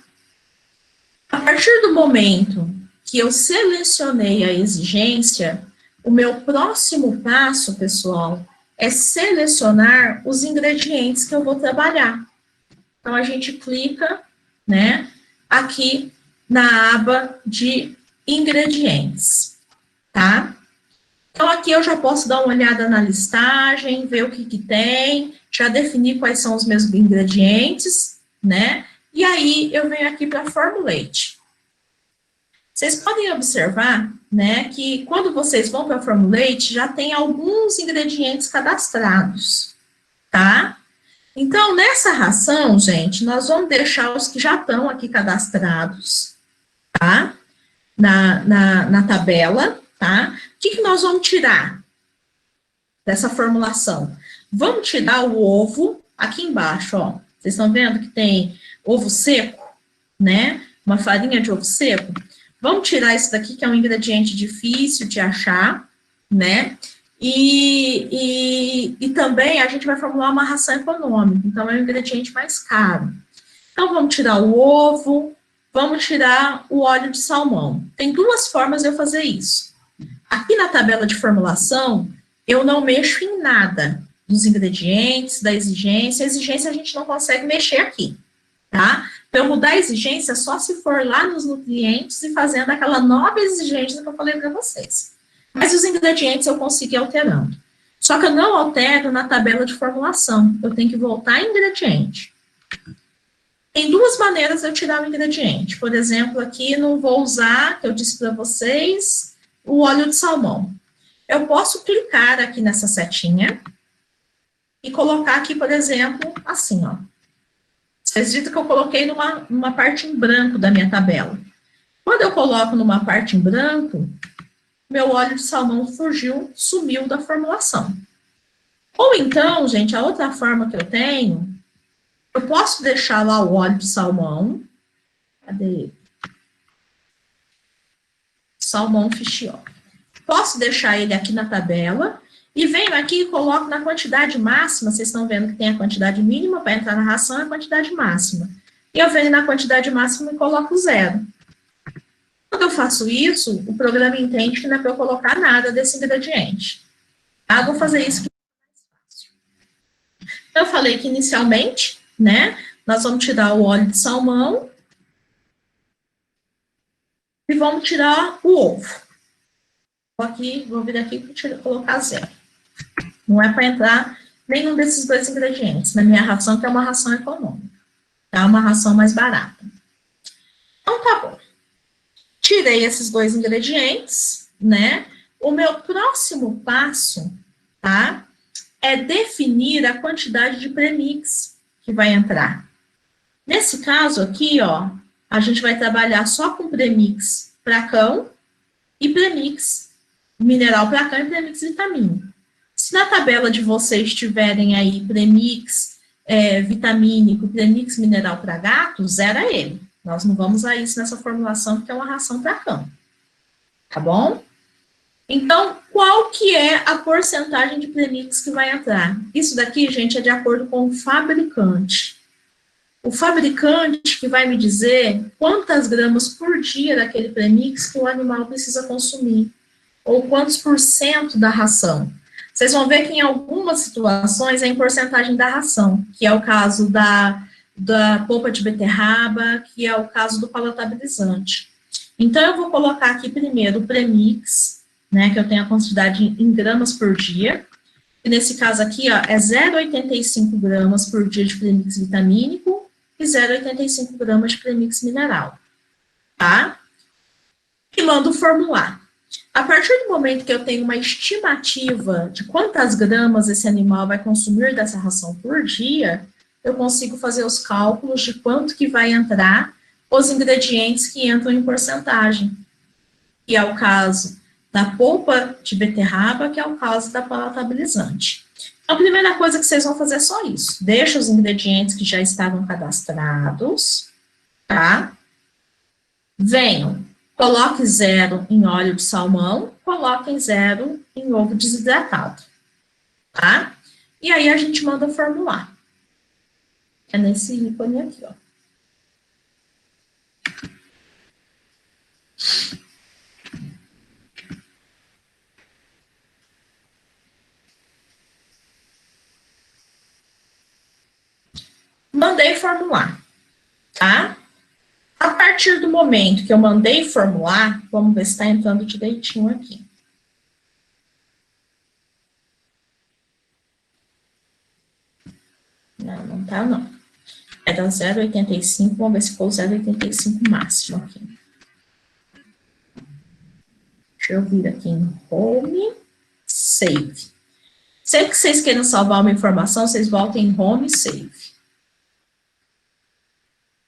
A partir do momento que eu selecionei a exigência, o meu próximo passo, pessoal, é selecionar os ingredientes que eu vou trabalhar. Então, a gente clica, né, aqui na aba de ingredientes, tá? Então, aqui eu já posso dar uma olhada na listagem, ver o que tem, já definir quais são os meus ingredientes, né? E aí, eu venho aqui para Formulate. Vocês podem observar, né, que quando vocês vão para Formulate, já tem alguns ingredientes cadastrados, tá? Então, nessa ração, gente, nós vamos deixar os que já estão aqui cadastrados, tá? Na tabela, tá? O que nós vamos tirar dessa formulação? Vamos tirar o ovo aqui embaixo, ó. Vocês estão vendo que tem ovo seco, né? Uma farinha de ovo seco. Vamos tirar esse daqui, que é um ingrediente difícil de achar, né? E também a gente vai formular uma ração econômica, então é um ingrediente mais caro. Então, vamos tirar o ovo, vamos tirar o óleo de salmão. Tem duas formas de eu fazer isso. Aqui na tabela de formulação, eu não mexo em nada dos ingredientes, da exigência. A exigência a gente não consegue mexer aqui, tá? Para eu mudar a exigência, só se for lá nos nutrientes e fazendo aquela nova exigência que eu falei para vocês. Mas os ingredientes eu consigo ir alterando. Só que eu não altero na tabela de formulação. Eu tenho que voltar em ingrediente. Tem duas maneiras de eu tirar o ingrediente. Por exemplo, aqui não vou usar, que eu disse para vocês, o óleo de salmão. Eu posso clicar aqui nessa setinha e colocar aqui, por exemplo, assim, ó. Vocês viram que eu coloquei numa parte em branco da minha tabela. Quando eu coloco numa parte em branco, meu óleo de salmão fugiu, sumiu da formulação. Ou então, gente, a outra forma que eu tenho, eu posso deixar lá o óleo de salmão. Cadê ele? Salmão fish oil. Posso deixar ele aqui na tabela e venho aqui e coloco na quantidade máxima. Vocês estão vendo que tem a quantidade mínima para entrar na ração e a quantidade máxima. E eu venho na quantidade máxima e coloco 0. Quando eu faço isso, o programa entende que não é para eu colocar nada desse ingrediente. Tá? Eu vou fazer isso que é mais fácil. Eu falei que inicialmente, né, nós vamos tirar o óleo de salmão e vamos tirar o ovo. Vou vir aqui para colocar 0. Não é para entrar nenhum desses dois ingredientes na minha ração, que é uma ração econômica. Tá? Uma ração mais barata. Então, tá bom. Tirei esses dois ingredientes, né? O meu próximo passo, tá? É definir a quantidade de premix que vai entrar. Nesse caso aqui, ó, a gente vai trabalhar só com premix para cão e premix mineral para cão e premix vitamínico. Se na tabela de vocês tiverem aí premix vitamínico, premix mineral para gato, zera ele. Nós não vamos a isso nessa formulação, porque é uma ração para cão. Tá bom? Então, qual que é a porcentagem de premix que vai entrar? Isso daqui, gente, é de acordo com o fabricante. O fabricante que vai me dizer quantas gramas por dia daquele premix que o animal precisa consumir, ou quantos % da ração. Vocês vão ver que em algumas situações é em porcentagem da ração, que é o caso da polpa de beterraba, que é o caso do palatabilizante. Então, eu vou colocar aqui primeiro o premix, né, que eu tenho a quantidade em gramas por dia, e nesse caso aqui, ó, é 0,85 gramas por dia de premix vitamínico e 0,85 gramas de premix mineral, tá? E mando formular. A partir do momento que eu tenho uma estimativa de quantas gramas esse animal vai consumir dessa ração por dia, eu consigo fazer os cálculos de quanto que vai entrar os ingredientes que entram em porcentagem, que é o caso da polpa de beterraba, que é o caso da palatabilizante. A primeira coisa que vocês vão fazer é só isso. Deixa os ingredientes que já estavam cadastrados, tá? Venham, coloque 0 em óleo de salmão, coloquem 0 em ovo desidratado, tá? E aí a gente manda formular. É nesse ícone aqui, ó. Mandei formular, tá? A partir do momento que eu mandei formular, vamos ver se está entrando direitinho aqui. Não, não tá, não. É da 0,85, vamos ver se for 0,85 máximo aqui. Deixa eu vir aqui em Home, Save. Sempre que vocês queiram salvar uma informação, vocês voltem em Home, Save.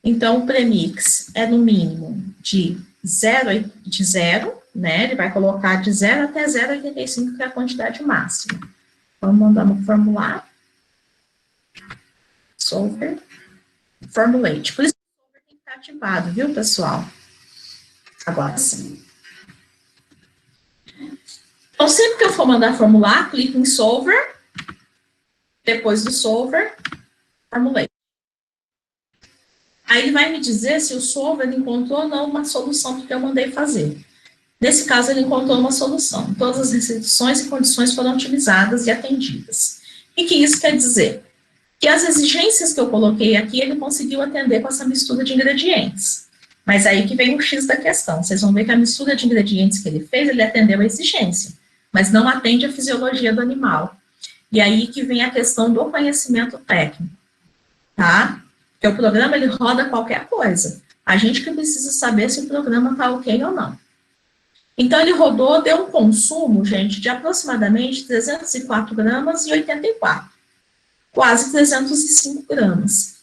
Então, o premix é no mínimo de 0, né? Ele vai colocar de 0 até 0,85, que é a quantidade máxima. Vamos mandar no formular. Solver. Formulate. Por isso que o solver tem que estar ativado, viu, pessoal? Agora sim. Então, sempre que eu for mandar formular, clico em solver. Depois do solver, formulate. Aí ele vai me dizer se o solver encontrou ou não uma solução do que eu mandei fazer. Nesse caso, ele encontrou uma solução. Todas as restrições e condições foram utilizadas e atendidas. E que isso quer dizer? Que as exigências que eu coloquei aqui, ele conseguiu atender com essa mistura de ingredientes. Mas aí que vem o X da questão. Vocês vão ver que a mistura de ingredientes que ele fez, ele atendeu a exigência, mas não atende a fisiologia do animal. E aí que vem a questão do conhecimento técnico, tá? Porque o programa, ele roda qualquer coisa. A gente que precisa saber se o programa está ok ou não. Então, ele rodou, deu um consumo, gente, de aproximadamente 304 gramas e 84. Quase 305 gramas.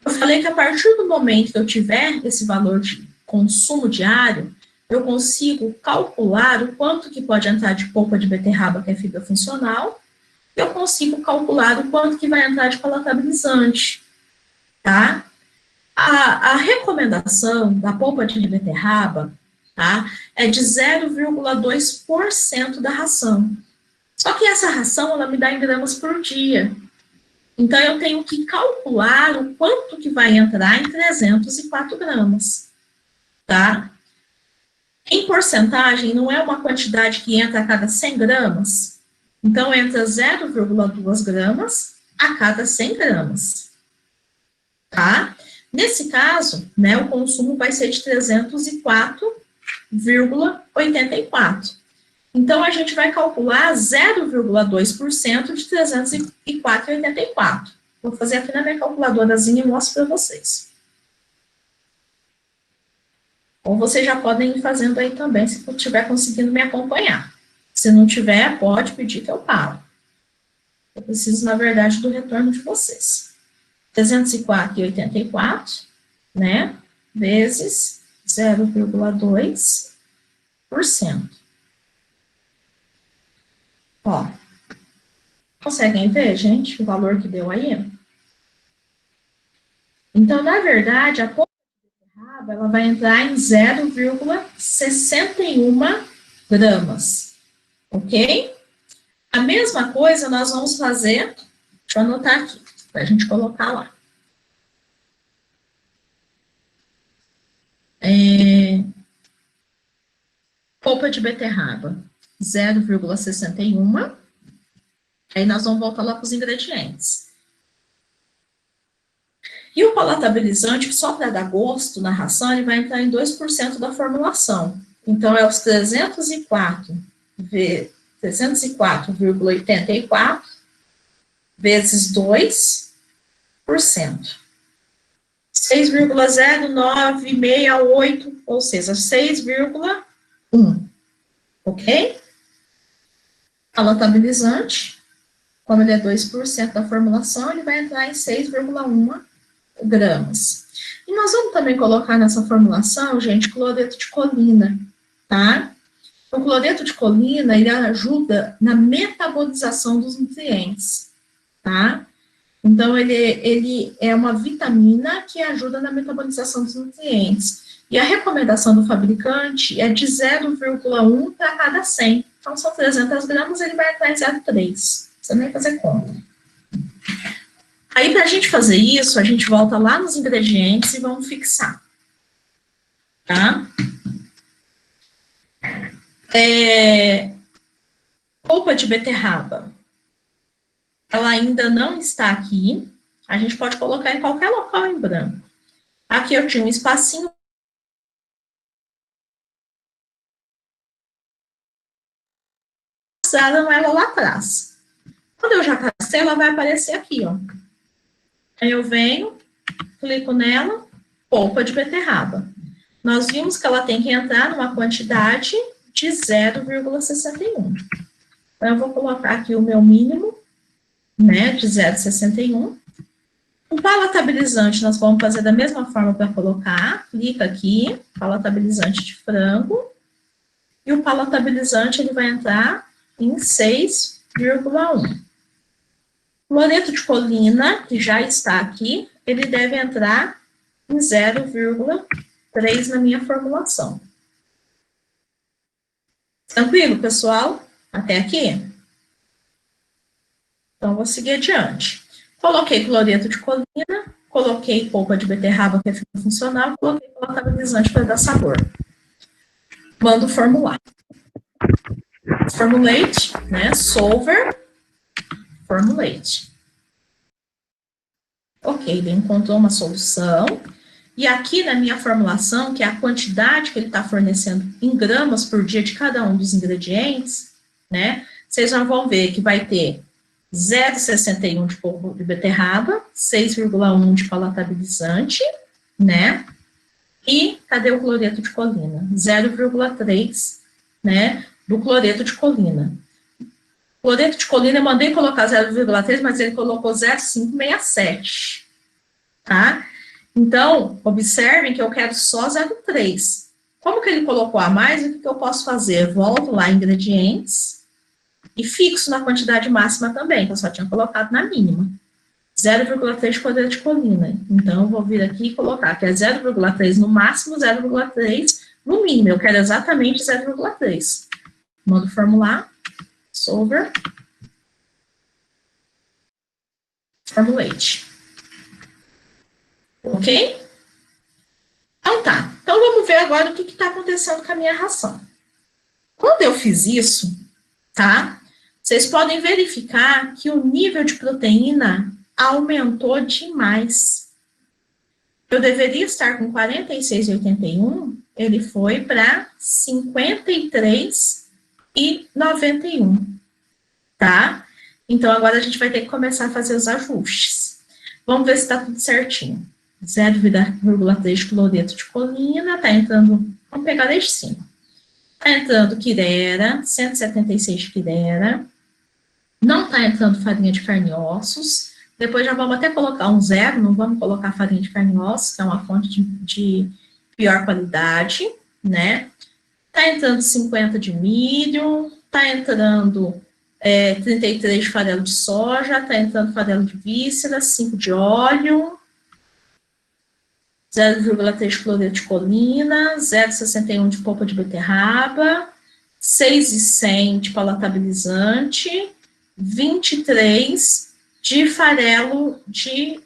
Eu falei que a partir do momento que eu tiver esse valor de consumo diário, eu consigo calcular o quanto que pode entrar de polpa de beterraba, que é fibra funcional, eu consigo calcular o quanto que vai entrar de palatabilizante. Tá? A recomendação da polpa de beterraba, tá, é de 0,2% da ração. Só que essa ração, ela me dá em gramas por dia. Então, eu tenho que calcular o quanto que vai entrar em 304 gramas. Tá? Em porcentagem, não é uma quantidade que entra a cada 100 gramas. Então, entra 0,2 gramas a cada 100 gramas. Tá? Nesse caso, né, o consumo vai ser de 304,84. Então, a gente vai calcular 0,2% de 304,84. Vou fazer aqui na minha calculadorazinha e mostro para vocês. Ou vocês já podem ir fazendo aí também, se eu estiver conseguindo me acompanhar. Se não tiver, pode pedir que eu paro. Eu preciso, na verdade, do retorno de vocês. 304,84, né, vezes 0,2%. Ó, conseguem ver, gente, o valor que deu aí? Então, na verdade, a polpa de beterraba, ela vai entrar em 0,61 gramas, ok? A mesma coisa nós vamos fazer, deixa eu anotar aqui, para a gente colocar lá. Polpa de beterraba, 0,61. Aí nós vamos voltar lá para os ingredientes. E o palatabilizante, só para dar gosto na ração, ele vai entrar em 2% da formulação. Então, é os 304,84 vezes 2%. 6,0968, ou seja, 6,1. Ok? Palatabilizante, como ele é 2% da formulação, ele vai entrar em 6,1 gramas. E nós vamos também colocar nessa formulação, gente, cloreto de colina, tá? O cloreto de colina, ele ajuda na metabolização dos nutrientes. tá? Então, ele é uma vitamina que ajuda na metabolização dos nutrientes. E a recomendação do fabricante é de 0,1 para cada 100. Então, são 300 gramas, ele vai entrar em 0,3. Você nem vai fazer conta. Aí, para a gente fazer isso, a gente volta lá nos ingredientes e vamos fixar. Tá? Polpa de beterraba. Ela ainda não está aqui. A gente pode colocar em qualquer local em branco. Aqui eu tinha um espacinho. Cadastraram ela lá atrás. Quando eu já cadastrei, ela vai aparecer aqui, ó. Aí eu venho, clico nela, polpa de beterraba. Nós vimos que ela tem que entrar numa quantidade de 0,61. Então, eu vou colocar aqui o meu mínimo, né, de 0,61. O palatabilizante nós vamos fazer da mesma forma para colocar. Clica aqui, palatabilizante de frango. E o palatabilizante, ele vai entrar em 6,1. Cloreto de colina, que já está aqui, ele deve entrar em 0,3 na minha formulação. Tranquilo, pessoal? Até aqui? Então, vou seguir adiante. Coloquei cloreto de colina, coloquei polpa de beterraba, que é funcional, coloquei palatabilizante para dar sabor. Mando formular. Formulate, né? Solver, formulate. Ok, ele encontrou uma solução. E aqui na minha formulação, que é a quantidade que ele está fornecendo em gramas por dia de cada um dos ingredientes, né? Vocês já vão ver que vai ter 0,61 de polpa de beterraba, 6,1 de palatabilizante, né? E cadê o cloreto de colina? 0,3, né, do cloreto de colina. O cloreto de colina eu mandei colocar 0,3, mas ele colocou 0,567, tá? Então, observem que eu quero só 0,3. Como que ele colocou a mais, o que eu posso fazer? Volto lá em ingredientes e fixo na quantidade máxima também, que eu só tinha colocado na mínima. 0,3 de cloreto de colina. Então, eu vou vir aqui e colocar que é 0,3 no máximo, 0,3 no mínimo. Eu quero exatamente 0,3. Mando formular, solver, formulate. Ok? Então tá. Então, vamos ver agora o que está acontecendo com a minha ração. Quando eu fiz isso, tá? Vocês podem verificar que o nível de proteína aumentou demais. Eu deveria estar com 46,81, ele foi para 53,91, tá? Então, agora a gente vai ter que começar a fazer os ajustes. Vamos ver se está tudo certinho. 0,3 de cloreto de colina, está entrando, vamos pegar desde cima. Está entrando quirera, 176 de quirera, não está entrando farinha de carne e ossos. Depois já vamos até colocar um 0, não vamos colocar farinha de carne e ossos, que é uma fonte de pior qualidade, né? Tá entrando 50 de milho, tá entrando 33 de farelo de soja, tá entrando farelo de vísceras, 5 de óleo, 0,3 de cloreto de colina, 0,61 de polpa de beterraba, 6,100 de palatabilizante, 23 de farelo de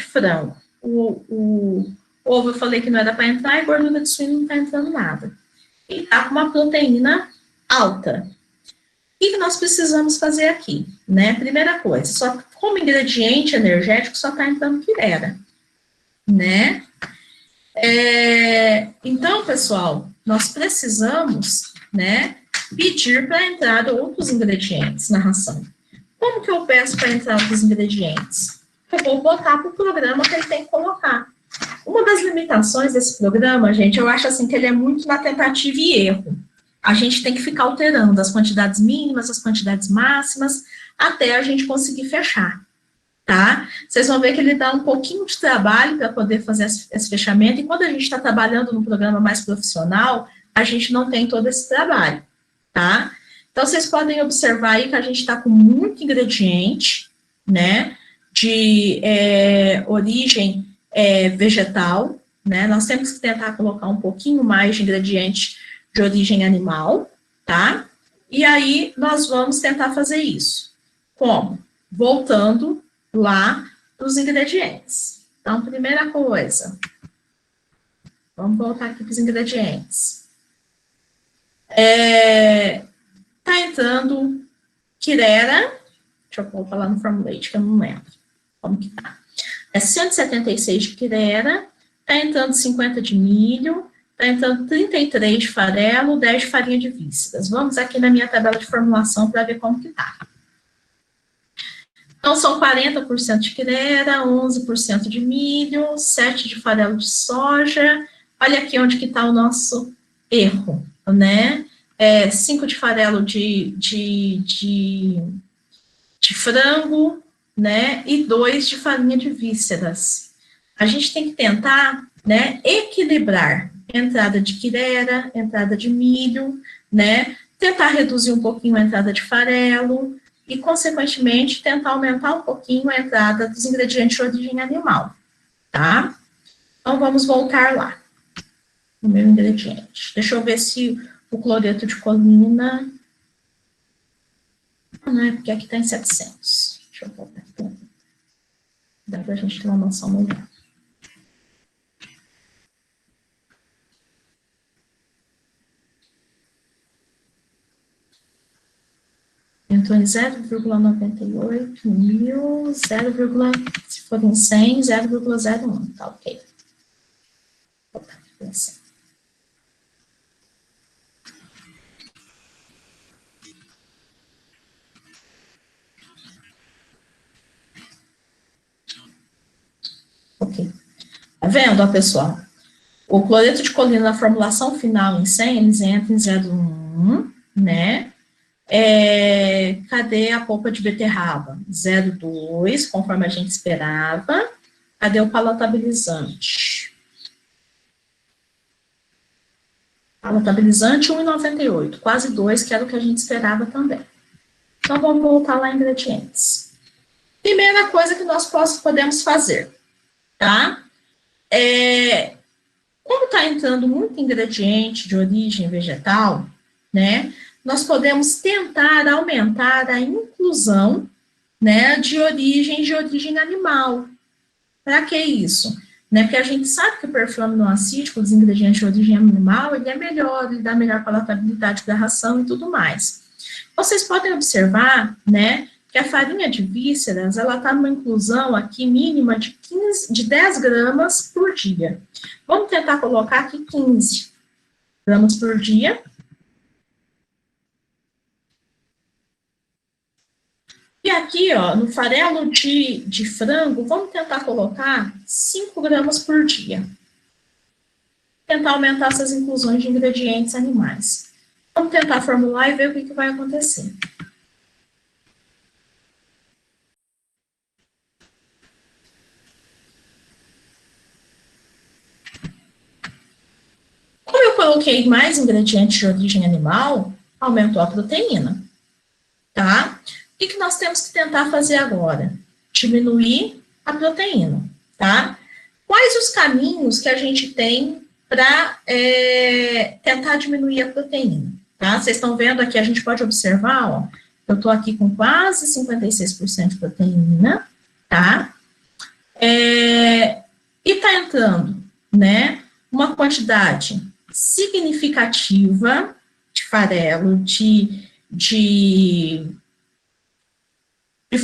frango. O ovo eu falei que não era para entrar, e gordura de suíno não está entrando nada. E está com uma proteína alta. O que nós precisamos fazer aqui? Né? Primeira coisa, só como ingrediente energético só está entrando quirera. Né? Então, pessoal, nós precisamos, né, pedir para entrar outros ingredientes na ração. Como que eu peço para entrar outros ingredientes? Eu vou botar para o programa que ele tem que colocar. Uma das limitações desse programa, gente, eu acho assim que ele é muito na tentativa e erro. A gente tem que ficar alterando as quantidades mínimas, as quantidades máximas, até a gente conseguir fechar, tá? Vocês vão ver que ele dá um pouquinho de trabalho para poder fazer esse fechamento, e quando a gente está trabalhando num programa mais profissional, a gente não tem todo esse trabalho, tá? Então, vocês podem observar aí que a gente está com muito ingrediente, né, de origem vegetal, né, nós temos que tentar colocar um pouquinho mais de ingrediente de origem animal, tá? E aí, nós vamos tentar fazer isso. Como? Voltando lá para os ingredientes. Então, primeira coisa, vamos voltar aqui para os ingredientes. Tá entrando quirera, deixa eu falar no formulate, que eu não lembro como que tá. 176 de quirera, tá entrando 50 de milho, tá entrando 33 de farelo, 10 de farinha de vísceras. Vamos aqui na minha tabela de formulação para ver como que tá. Então, são 40% de quirera, 11% de milho, 7% de farelo de soja. Olha aqui onde que está o nosso erro, né? 5% de farelo de frango, né? E 2% de farinha de vísceras. A gente tem que tentar, né, equilibrar entrada de quirera, entrada de milho, né? Tentar reduzir um pouquinho a entrada de farelo, e, consequentemente, tentar aumentar um pouquinho a entrada dos ingredientes de origem animal, tá? Então, vamos voltar lá, no meu ingrediente. Deixa eu ver se o cloreto de colina... Não é porque aqui está em 700. Deixa eu voltar aqui. Dá para a gente ter uma noção melhor. Entrou em 0,98 mil, 0, se for em 100, 0,01, tá ok. Opa, assim. Ok. Tá vendo, ó, pessoal? O cloreto de colina na formulação final em 100, eles entram em 0,1, né? Cadê a polpa de beterraba? 0,2, conforme a gente esperava. Cadê o palatabilizante? Palatabilizante 1,98, quase 2, que era o que a gente esperava também. Então, vamos voltar lá em ingredientes. Primeira coisa que nós podemos fazer, tá? Como está entrando muito ingrediente de origem vegetal, né? Nós podemos tentar aumentar a inclusão, né, de origem animal. Para que isso? Né, porque a gente sabe que o perfil aminoácido dos ingredientes de origem animal, ele é melhor, ele dá melhor palatabilidade da ração e tudo mais. Vocês podem observar, né, que a farinha de vísceras, ela está numa inclusão aqui mínima de 10 gramas por dia. Vamos tentar colocar aqui 15 gramas por dia. E aqui, ó, no farelo de frango, vamos tentar colocar 5 gramas por dia. Tentar aumentar essas inclusões de ingredientes animais. Vamos tentar formular e ver o que vai acontecer. Como eu coloquei mais ingredientes de origem animal, aumentou a proteína, tá? O que nós temos que tentar fazer agora? Diminuir a proteína, tá? Quais os caminhos que a gente tem para tentar diminuir a proteína, tá? Vocês estão vendo aqui, a gente pode observar, ó, eu estou aqui com quase 56% de proteína, tá? E está entrando, né, uma quantidade significativa de farelo, de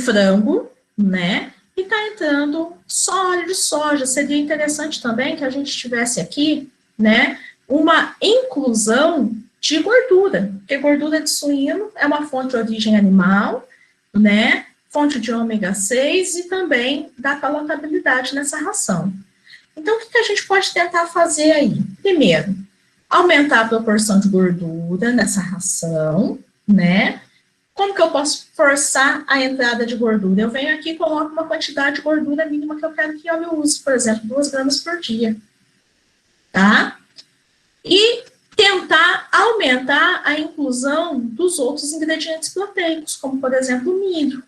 frango, né, e está entrando só óleo de soja. Seria interessante também que a gente tivesse aqui, né, uma inclusão de gordura, porque gordura de suíno é uma fonte de origem animal, né, fonte de ômega 6 e também dá palatabilidade nessa ração. Então, o que a gente pode tentar fazer aí? Primeiro, aumentar a proporção de gordura nessa ração, né? Como que eu posso forçar a entrada de gordura? Eu venho aqui e coloco uma quantidade de gordura mínima que eu quero que eu use, por exemplo, 2 gramas por dia, tá? E tentar aumentar a inclusão dos outros ingredientes proteicos, como, por exemplo, o milho.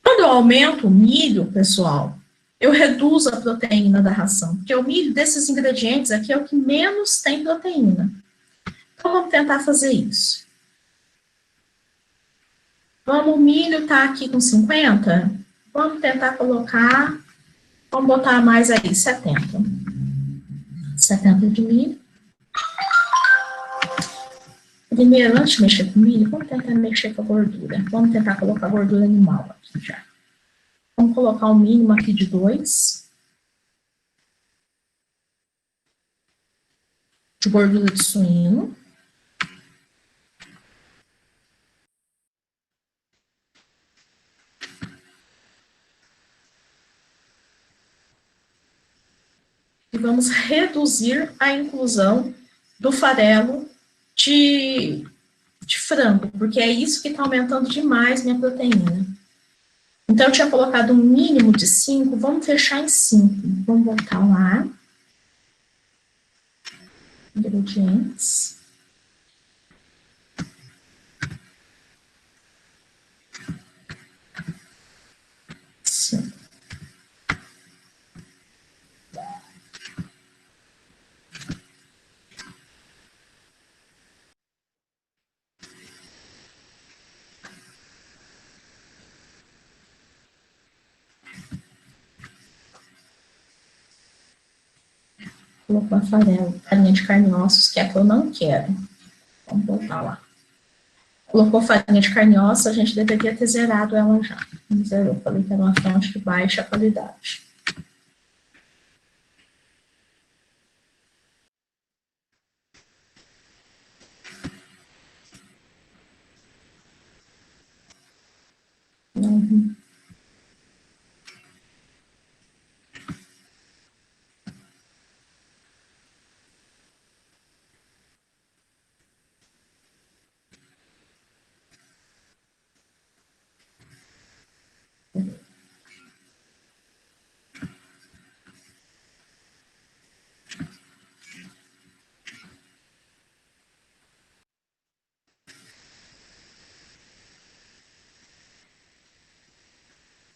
Quando eu aumento o milho, pessoal, eu reduzo a proteína da ração, porque o milho desses ingredientes aqui é o que menos tem proteína. Então, vamos tentar fazer isso. O milho está aqui com 50, vamos tentar colocar, vamos botar mais aí, 70. 70 de milho. Primeiro, antes de mexer com milho, vamos tentar mexer com a gordura. Vamos tentar colocar gordura animal aqui já. Vamos colocar um mínimo aqui de 2. De gordura de suíno. E vamos reduzir a inclusão do farelo de frango, porque é isso que está aumentando demais minha proteína. Então, eu tinha colocado um mínimo de 5, vamos fechar em 5. Vamos voltar lá. Ingredientes. Sim. Colocou a farinha de carne e ossos, que é a que eu não quero. Vamos voltar lá. Colocou farinha de carne e ossos, a gente deveria ter zerado ela já. Zerou, falei que era uma fonte de baixa qualidade. Uhum.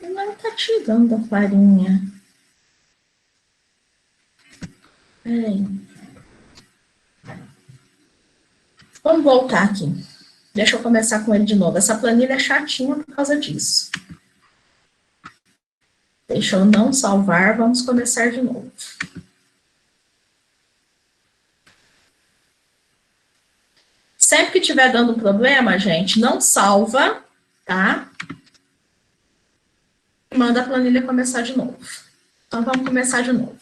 Não tá tirando a farinha. Peraí. Vamos voltar aqui. Deixa eu começar com ele de novo. Essa planilha é chatinha por causa disso. Deixa eu não salvar, vamos começar de novo. Sempre que estiver dando problema, gente, não salva, tá? Manda a planilha começar de novo. Então, vamos começar de novo.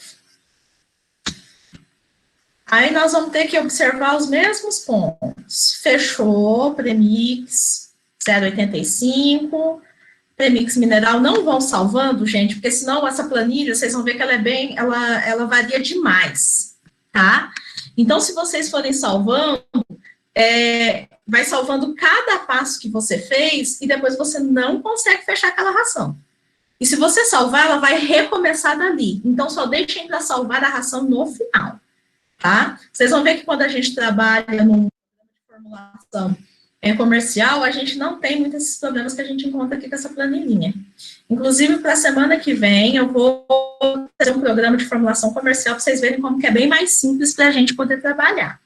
Aí, nós vamos ter que observar os mesmos pontos. Fechou, premix 0,85, premix mineral, não vão salvando, gente, porque senão essa planilha, vocês vão ver que ela varia demais, tá? Então, se vocês forem salvando, vai salvando cada passo que você fez e depois você não consegue fechar aquela ração. E se você salvar, ela vai recomeçar dali. Então, só deixem para salvar a ração no final, tá? Vocês vão ver que quando a gente trabalha num programa de formulação comercial, a gente não tem muitos esses problemas que a gente encontra aqui com essa planilhinha. Inclusive, para a semana que vem, eu vou fazer um programa de formulação comercial para vocês verem como que é bem mais simples para a gente poder trabalhar.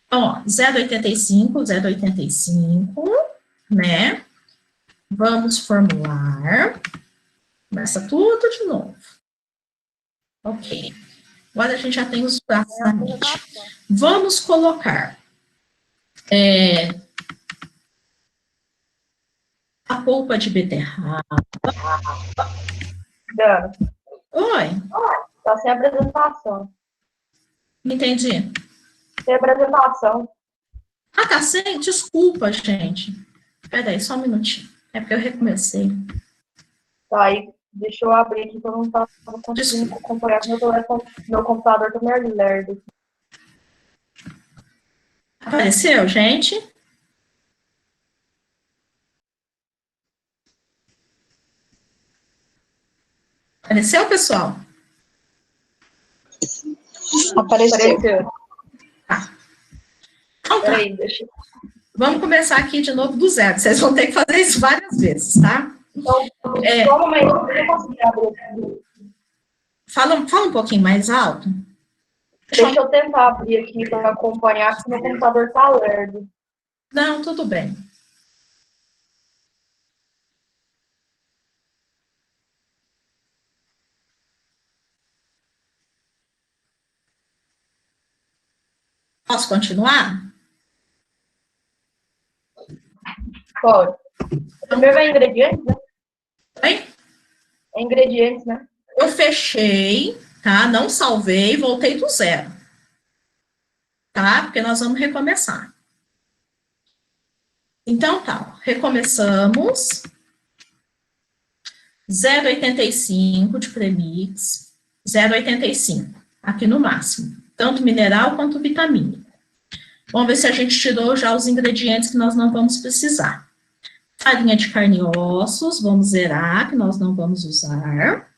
Então, ó, 0,85, né? Vamos formular. Começa tudo de novo. Ok. Agora a gente já tem os passos na mente. Vamos colocar a polpa de beterraba. Dana. Oi. Tá sem apresentação. Não entendi. Sem apresentação. Ah, tá sem? Desculpa, gente. Peraí, só um minutinho. É porque eu recomecei. Tá, aí deixa eu abrir aqui que eu não tava conseguindo acompanhar com meu computador tá meio lerdo. Apareceu, gente? Apareceu, pessoal? Apareceu. Tá. Então tá. Peraí, deixa eu... Vamos começar aqui de novo do zero. Vocês vão ter que fazer isso várias vezes, tá? Então, É, só um momento, eu não consegui abrir. fala um pouquinho mais alto. Deixa eu tentar abrir aqui para acompanhar, porque meu computador está lerdo. Não, tudo bem. Posso continuar? Pode. Primeiro é ingredientes, né? Oi? É ingredientes, né? Eu fechei, tá? Não salvei, voltei do zero. Tá? Porque nós vamos recomeçar. Então, tá. Recomeçamos. 0,85 de premix. 0,85. Aqui no máximo. Tanto mineral quanto vitamínico. Vamos ver se a gente tirou já os ingredientes que nós não vamos precisar. Farinha de carne e ossos, vamos zerar, que nós não vamos usar.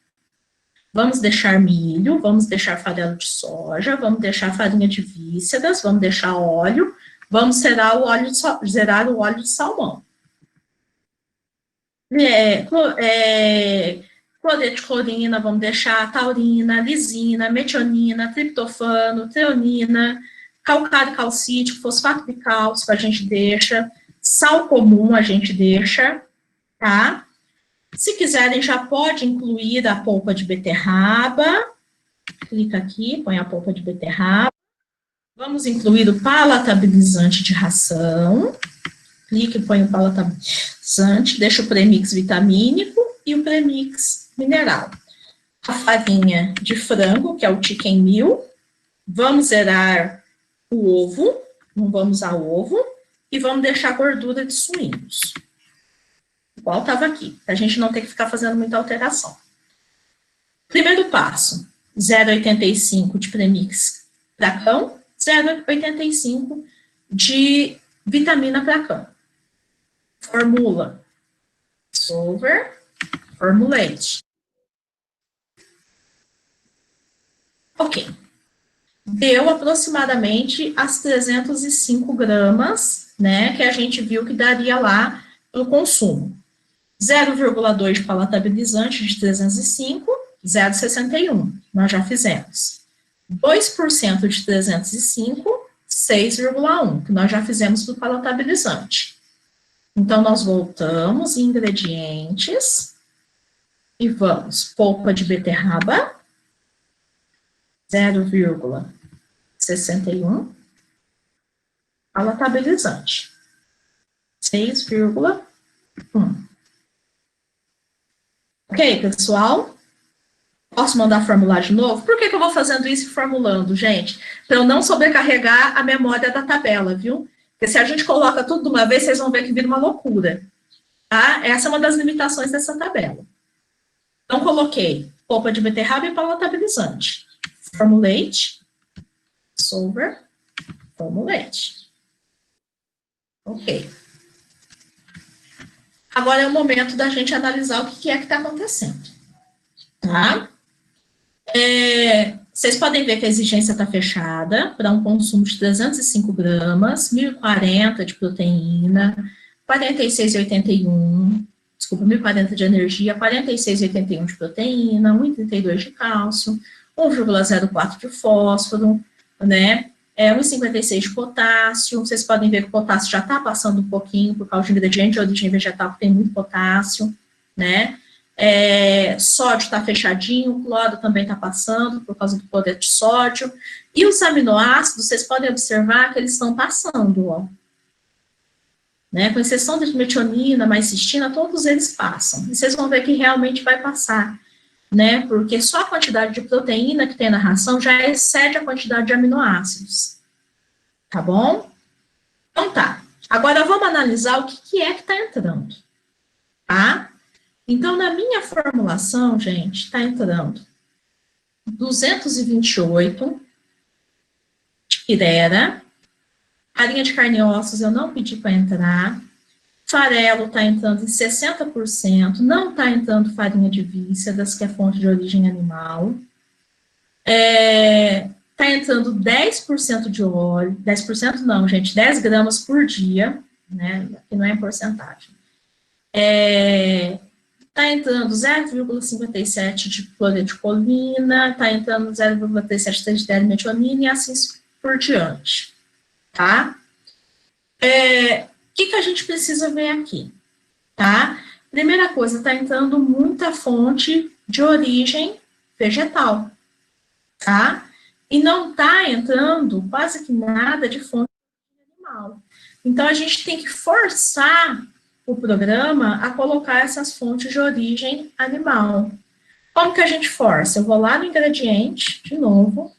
Vamos deixar milho, vamos deixar farelo de soja, vamos deixar farinha de vísceras, vamos deixar óleo, vamos zerar o óleo de salmão. Cloreto de clorina, vamos deixar taurina, lisina, metionina, triptofano, treonina, calcário calcítico, fosfato de cálcio, a gente deixa, sal comum a gente deixa, tá? Se quiserem, já pode incluir a polpa de beterraba. Clica aqui, põe a polpa de beterraba. Vamos incluir o palatabilizante de ração. Clique, põe o palatabilizante, deixa o premix vitamínico e o premix mineral. A farinha de frango, que é o chicken meal. Vamos zerar o ovo, não vamos usar ovo. E vamos deixar a gordura de suínos. Igual estava aqui, para a gente não ter que ficar fazendo muita alteração. Primeiro passo, 0,85 de premix para cão, 0,85 de vitamina para cão. Formula. Solver, formulate. Ok. Deu aproximadamente as 305 gramas, né, que a gente viu que daria lá o consumo. 0,2 de palatabilizante de 305, 0,61, nós já fizemos. 2% de 305, 6,1, que nós já fizemos do palatabilizante. Então, nós voltamos em ingredientes e vamos, polpa de beterraba, 0,61, palatabilizante, 6,1. Ok, pessoal? Posso mandar formular de novo? Por que eu vou fazendo isso e formulando, gente? Para eu não sobrecarregar a memória da tabela, viu? Porque se a gente coloca tudo de uma vez, vocês vão ver que vira uma loucura. Tá? Essa é uma das limitações dessa tabela. Então, coloquei polpa de beterraba e palatabilizante. Formulate, solver, formulate. Ok. Agora é o momento da gente analisar o que é que está acontecendo. Tá? Vocês podem ver que a exigência está fechada para um consumo de 305 gramas, 1.040 de proteína, 46,81, desculpa, 1.040 de energia, 46,81 de proteína, 1,32 de cálcio, 1,04 de fósforo, né? 1,56 de potássio. Vocês podem ver que o potássio já está passando um pouquinho por causa de ingrediente de origem vegetal que tem muito potássio, né? Sódio está fechadinho, o cloro também está passando por causa do cloreto de sódio. E os aminoácidos, vocês podem observar que eles estão passando, ó. Né? Com exceção de metionina, mais cistina, todos eles passam. E vocês vão ver que realmente vai passar, né? Porque só a quantidade de proteína que tem na ração já excede a quantidade de aminoácidos. Tá bom? Então tá. Agora vamos analisar o que é que está entrando. Tá? Então, na minha formulação, gente, está entrando 228 de pirera, farinha de carne e ossos eu não pedi para entrar, farelo está entrando em 60%, não está entrando farinha de vísceras, que é fonte de origem animal, está entrando 10% de óleo, 10% não, gente, 10 gramas por dia, né, que não é em porcentagem. Está entrando 0,57 de cloretilcolina, está entrando 0,37 de metionina e assim por diante, tá? O que a gente precisa ver aqui, tá? Primeira coisa, está entrando muita fonte de origem vegetal, tá? E não está entrando quase que nada de fonte animal. Então, a gente tem que forçar o programa a colocar essas fontes de origem animal. Como que a gente força? Eu vou lá no ingrediente, de novo. O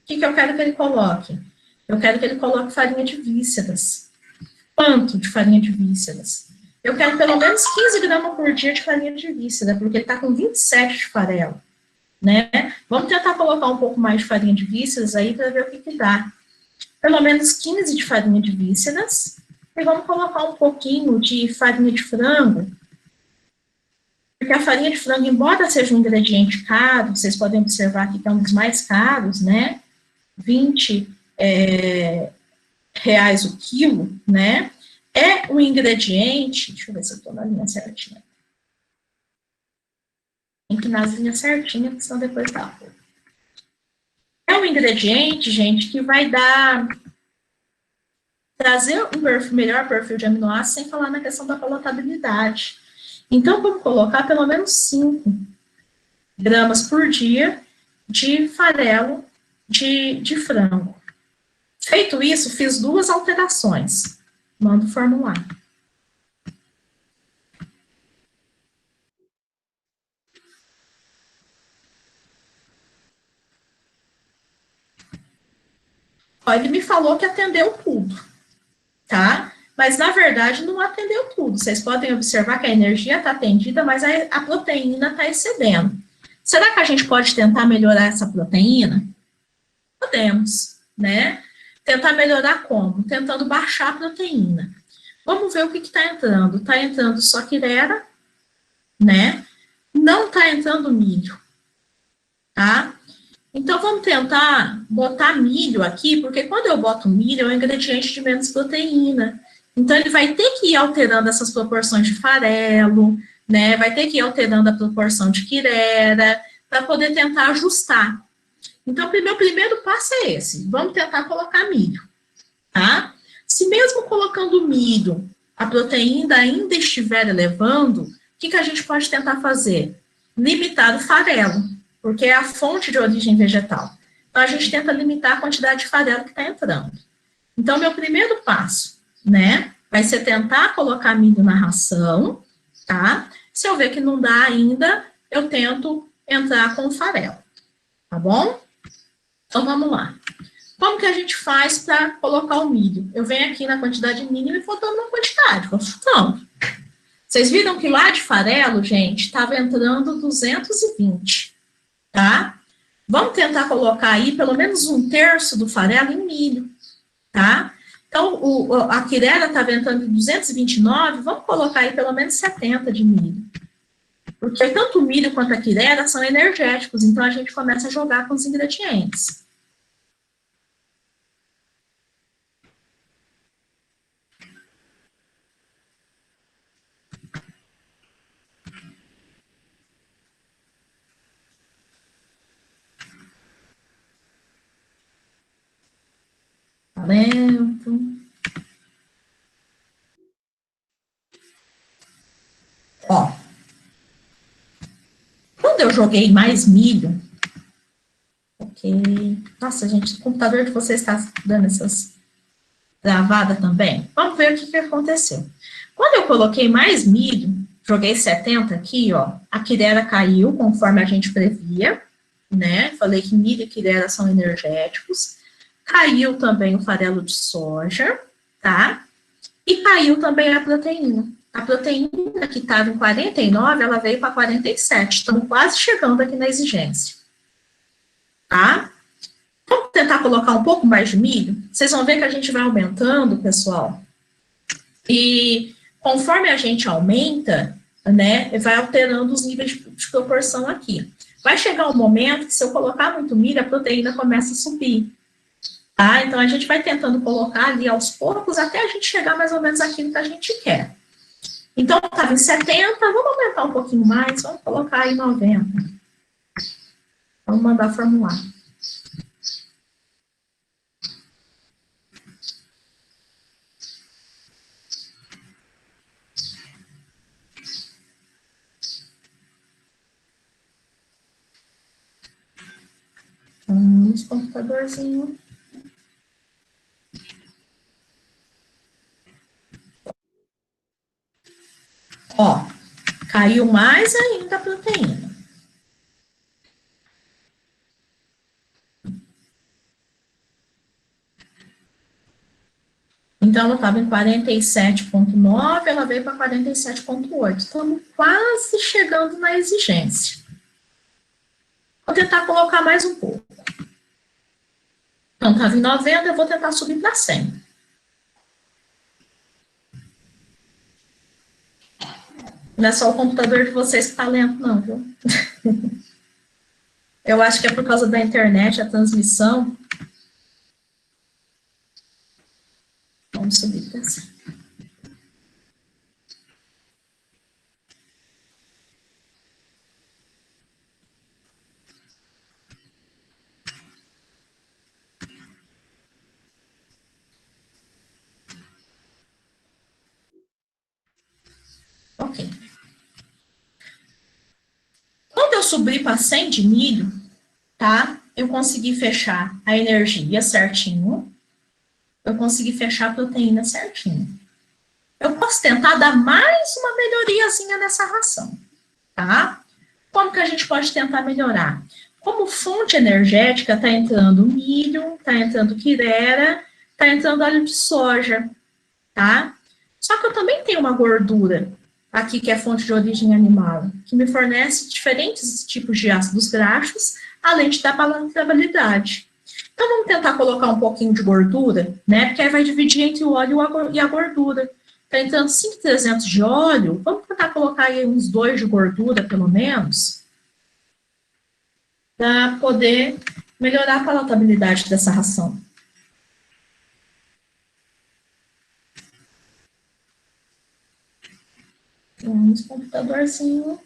que eu quero que ele coloque? Eu quero que ele coloque farinha de vísceras. Quanto de farinha de vísceras? Eu quero pelo menos 15 gramas por dia de farinha de víscera, porque ele está com 27 de farelo, né? Vamos tentar colocar um pouco mais de farinha de vísceras aí para ver o que dá. Pelo menos 15 de farinha de vísceras. E vamos colocar um pouquinho de farinha de frango, porque a farinha de frango, embora seja um ingrediente caro, vocês podem observar aqui que é um dos mais caros, né? 20 reais o quilo, né? É um ingrediente, deixa eu ver se eu estou na linha certinha. Tem que ir nas linhas certinhas, porque senão depois dá. É um ingrediente, gente, que vai trazer um melhor perfil de aminoácidos, sem falar na questão da palatabilidade. Então, vamos colocar pelo menos 5 gramas por dia de farelo de frango. Feito isso, fiz 2 alterações. Mando formular. Ó, ele me falou que atendeu tudo, tá? Mas, na verdade, não atendeu tudo. Vocês podem observar que a energia está atendida, mas a proteína está excedendo. Será que a gente pode tentar melhorar essa proteína? Podemos, né? Tentar melhorar como? Tentando baixar a proteína. Vamos ver o que está entrando. Está entrando só quirera, né? Não está entrando milho, tá? Então, vamos tentar botar milho aqui, porque quando eu boto milho, é um ingrediente de menos proteína. Então, ele vai ter que ir alterando essas proporções de farelo, né? Vai ter que ir alterando a proporção de quirera, para poder tentar ajustar. Então, o meu primeiro passo é esse. Vamos tentar colocar milho, tá? Se mesmo colocando milho, a proteína ainda estiver elevando, o que a gente pode tentar fazer? Limitar o farelo, porque é a fonte de origem vegetal. Então, a gente tenta limitar a quantidade de farelo que está entrando. Então, meu primeiro passo, né, vai ser tentar colocar milho na ração, tá? Se eu ver que não dá ainda, eu tento entrar com o farelo, tá bom? Então, vamos lá. Como que a gente faz para colocar o milho? Eu venho aqui na quantidade mínima e vou dando uma quantidade, vou chutando. Vocês viram que lá de farelo, gente, estava entrando 220, tá? Vamos tentar colocar aí pelo menos 1/3 do farelo em milho, tá? Então, a quirera estava entrando em 229, vamos colocar aí pelo menos 70 de milho. Porque tanto o milho quanto a quirera são energéticos, então a gente começa a jogar com os ingredientes. Lento. Ó. Quando eu joguei mais milho, ok. Nossa, gente, o computador de vocês está dando essas travadas também. Vamos ver o que aconteceu. Quando eu coloquei mais milho, joguei 70 aqui, ó, a quirera caiu, conforme a gente previa, né? Falei que milho e quirera são energéticos. Caiu também o farelo de soja, tá? E caiu também a proteína. A proteína que estava em 49, ela veio para 47. Estamos quase chegando aqui na exigência. Tá? Vamos tentar colocar um pouco mais de milho? Vocês vão ver que a gente vai aumentando, pessoal. E conforme a gente aumenta, né, vai alterando os níveis de proporção aqui. Vai chegar um momento que se eu colocar muito milho, a proteína começa a subir. Tá? Então, a gente vai tentando colocar ali aos poucos até a gente chegar mais ou menos aquilo que a gente quer. Então, estava em 70, vamos aumentar um pouquinho mais, vamos colocar aí 90. Vamos mandar formular. Vamos, computadorzinho. Ó, caiu mais ainda a proteína. Então, ela estava em 47,9, ela veio para 47,8. Estamos quase chegando na exigência. Vou tentar colocar mais um pouco. Então, estava em 90, eu vou tentar subir para 100. Não é só o computador de vocês que está lento, não, viu? Eu acho que é por causa da internet, a transmissão. Vamos subir para 100. Ok. Quando eu subir para 100 de milho, tá? Eu consegui fechar a energia certinho. Eu consegui fechar a proteína certinho. Eu posso tentar dar mais uma melhoriazinha nessa ração, tá? Como que a gente pode tentar melhorar? Como fonte energética está entrando milho, está entrando quirera, está entrando óleo de soja, tá? Só que eu também tenho uma gordura aqui que é fonte de origem animal, que me fornece diferentes tipos de ácidos graxos, além de dar palatabilidade. Então, vamos tentar colocar um pouquinho de gordura, né? Porque aí vai dividir entre o óleo e a gordura. Está entrando 5.300 de óleo, vamos tentar colocar aí uns 2 de gordura, pelo menos, para poder melhorar a palatabilidade dessa ração. Vamos, computadorzinho.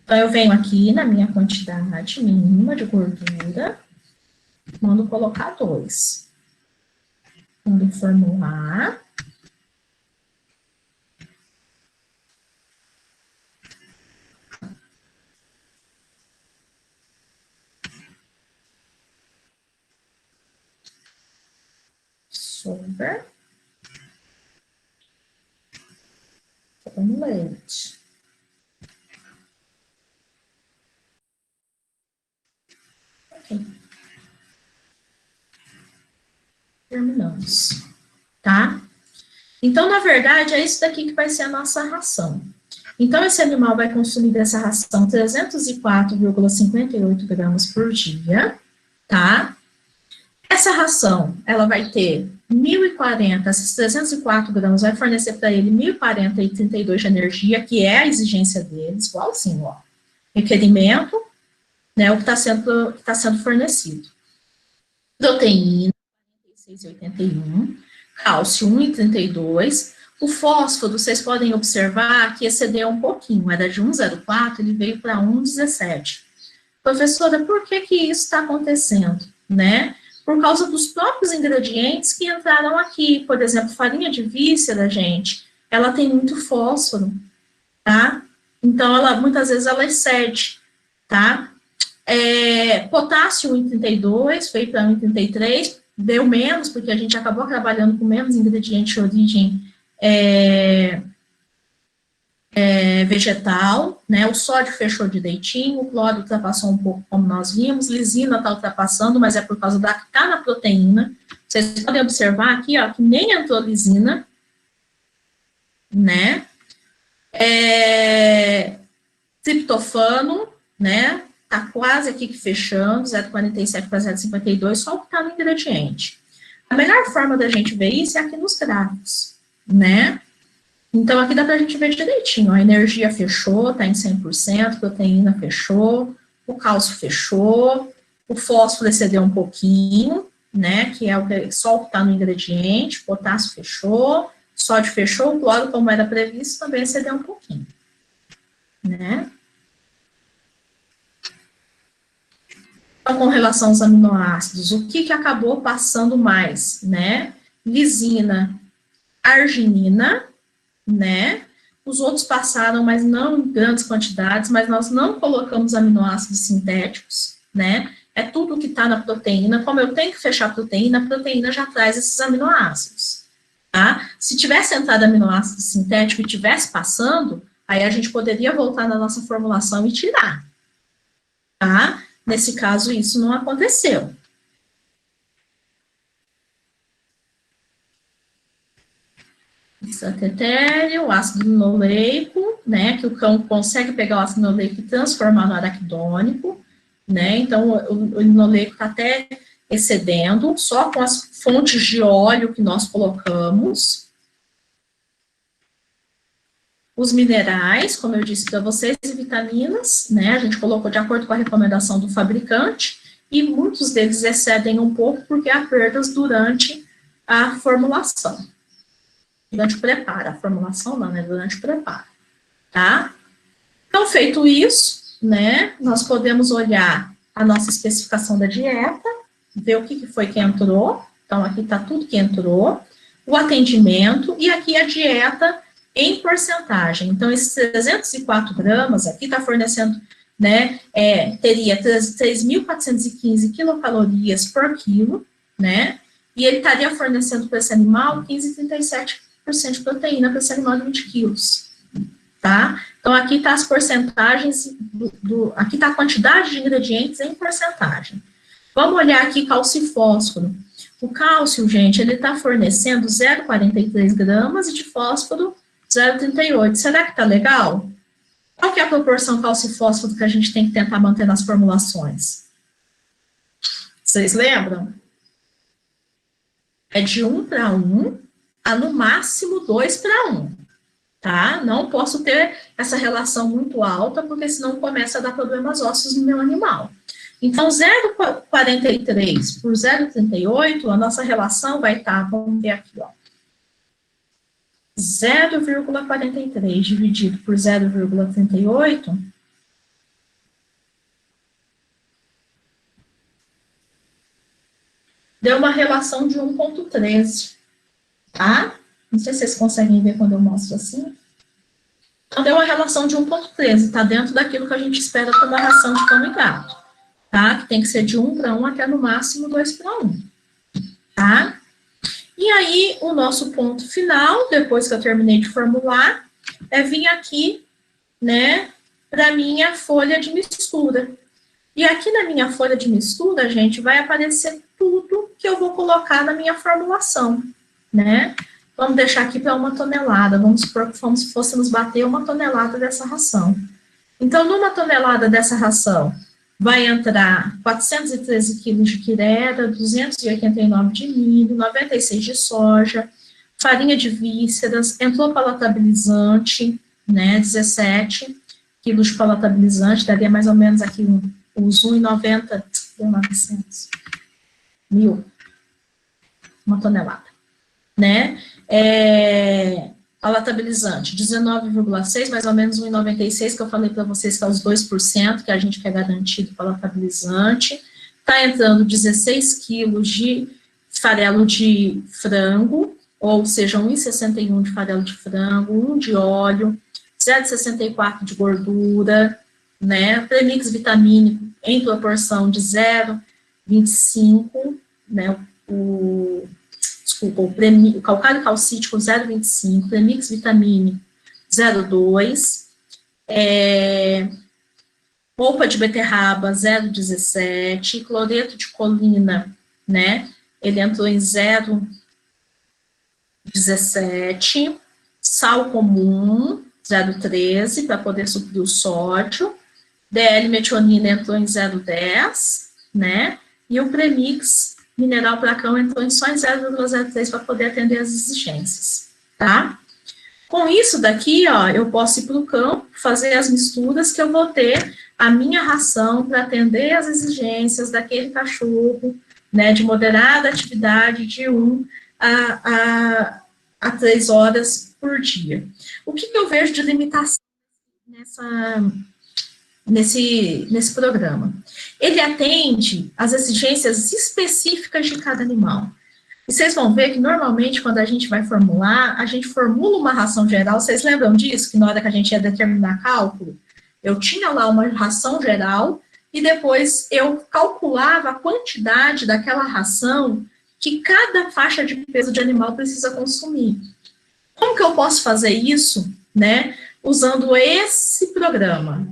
Então, eu venho aqui na minha quantidade mínima de gordura, mando colocar 2. Mando formular. Sobre. Com leite. Ok. Terminamos. Tá? Então, na verdade, é isso daqui que vai ser a nossa ração. Então, esse animal vai consumir dessa ração 304,58 gramas por dia, tá? Essa ração, ela vai ter 1.040, esses 304 gramas vai fornecer para ele 1.040,32 de energia, que é a exigência deles, igualzinho, ó. Requerimento, né, o que está sendo fornecido. Proteína, 46,81, cálcio, 1,32. O fósforo, vocês podem observar que excedeu um pouquinho, era de 1,04, ele veio para 1,17. Professora, por que isso está acontecendo, né? Por causa dos próprios ingredientes que entraram aqui. Por exemplo, farinha de víscera, gente, ela tem muito fósforo, tá? Então, muitas vezes ela excede, tá? Potássio 1,32, veio para 1,33, deu menos, porque a gente acabou trabalhando com menos ingredientes de origem vegetal, né? O sódio fechou direitinho, o cloro ultrapassou um pouco, como nós vimos, lisina está ultrapassando, mas é por causa da que está na proteína. Vocês podem observar aqui, ó, que nem entrou lisina, né? Triptofano, né? Tá quase aqui que fechando, 0,47 para 0,52, só o que está no ingrediente. A melhor forma da gente ver isso é aqui nos gráficos, né? Então, aqui dá para a gente ver direitinho, a energia fechou, está em 100%, proteína fechou, o cálcio fechou, o fósforo excedeu um pouquinho, né, que é só o que está no ingrediente, potássio fechou, sódio fechou, o cloro, como era previsto, também excedeu um pouquinho, né? Então, com relação aos aminoácidos, o que acabou passando mais, né? Lisina, arginina, né? Os outros passaram, mas não em grandes quantidades, mas nós não colocamos aminoácidos sintéticos, né? É tudo que está na proteína. Como eu tenho que fechar a proteína já traz esses aminoácidos, tá? Se tivesse entrado aminoácido sintético e tivesse passando, aí a gente poderia voltar na nossa formulação e tirar, tá? Nesse caso, isso não aconteceu. Extratetéreo, ácido linoleico, né, que o cão consegue pegar o ácido linoleico e transformar no araquidônico, né, então o linoleico está até excedendo, só com as fontes de óleo que nós colocamos. Os minerais, como eu disse para vocês, e vitaminas, né, a gente colocou de acordo com a recomendação do fabricante, e muitos deles excedem um pouco porque há perdas durante a formulação. Durante o preparo, a formulação não, né, durante o preparo, tá? Então, feito isso, né, nós podemos olhar a nossa especificação da dieta, ver o que foi que entrou, então aqui está tudo que entrou, o atendimento, e aqui a dieta em porcentagem. Então, esses 304 gramas, aqui está fornecendo, né, teria 3.415 quilocalorias por quilo, né, e ele estaria fornecendo para esse animal 15,37% de proteína para esse animal de 20 quilos, tá? Então, aqui está as porcentagens, aqui está a quantidade de ingredientes em porcentagem. Vamos olhar aqui cálcio e fósforo. O cálcio, gente, ele está fornecendo 0,43 gramas e de fósforo 0,38. Será que está legal? Qual que é a proporção cálcio e fósforo que a gente tem que tentar manter nas formulações? Vocês lembram? É de 1 para 1 a, no máximo, 2 para 1, tá? Não posso ter essa relação muito alta, porque senão começa a dar problemas ósseos no meu animal. Então, 0,43 por 0,38, a nossa relação vai estar, vamos ver aqui, ó, 0,43 dividido por 0,38, deu uma relação de 1,13, tá? Não sei se vocês conseguem ver quando eu mostro assim. Então, deu uma relação de 1,13, tá dentro daquilo que a gente espera para uma ração de cão e gato, tá? Que tem que ser de 1 para 1 até no máximo 2 para 1, tá? E aí, o nosso ponto final, depois que eu terminei de formular, é vir aqui, né, para minha folha de mistura. E aqui na minha folha de mistura, gente, vai aparecer tudo que eu vou colocar na minha formulação, né? Vamos deixar aqui para 1 tonelada, vamos supor que fôssemos bater 1 tonelada dessa ração. Então, numa tonelada dessa ração, vai entrar 413 quilos de quirera, 289 de milho, 96 de soja, farinha de vísceras, entrou palatabilizante, né, 17 quilos de palatabilizante, daria mais ou menos aqui uns 1,90, 900 mil, 1 tonelada, né, palatabilizante, 19,6, mais ou menos 1,96, que eu falei para vocês que é os 2%, que a gente quer garantido palatabilizante. Está entrando 16 quilos de farelo de frango, ou seja, 1,61 de farelo de frango, 1 de óleo, 0,64 de gordura, né, premix vitamínico em proporção de 0,25, né, o calcário calcítico 0,25, premix vitamínico 0,2, polpa de beterraba 0,17, cloreto de colina, né, ele entrou em 0,17, sal comum 0,13 para poder suprir o sódio, DL-metionina entrou em 0,10, né, e o premix mineral para cão entrou em só em 0,03 para poder atender as exigências, tá? Com isso daqui, ó, eu posso ir para o campo, fazer as misturas que eu vou ter a minha ração para atender as exigências daquele cachorro, né, de moderada atividade, de 1 a a 3 horas por dia. O que eu vejo de limitação nesse programa? Ele atende às exigências específicas de cada animal. E vocês vão ver que, normalmente, quando a gente vai formular, a gente formula uma ração geral. Vocês lembram disso? Que na hora que a gente ia determinar cálculo, eu tinha lá uma ração geral e depois eu calculava a quantidade daquela ração que cada faixa de peso de animal precisa consumir. Como que eu posso fazer isso, né, usando esse programa?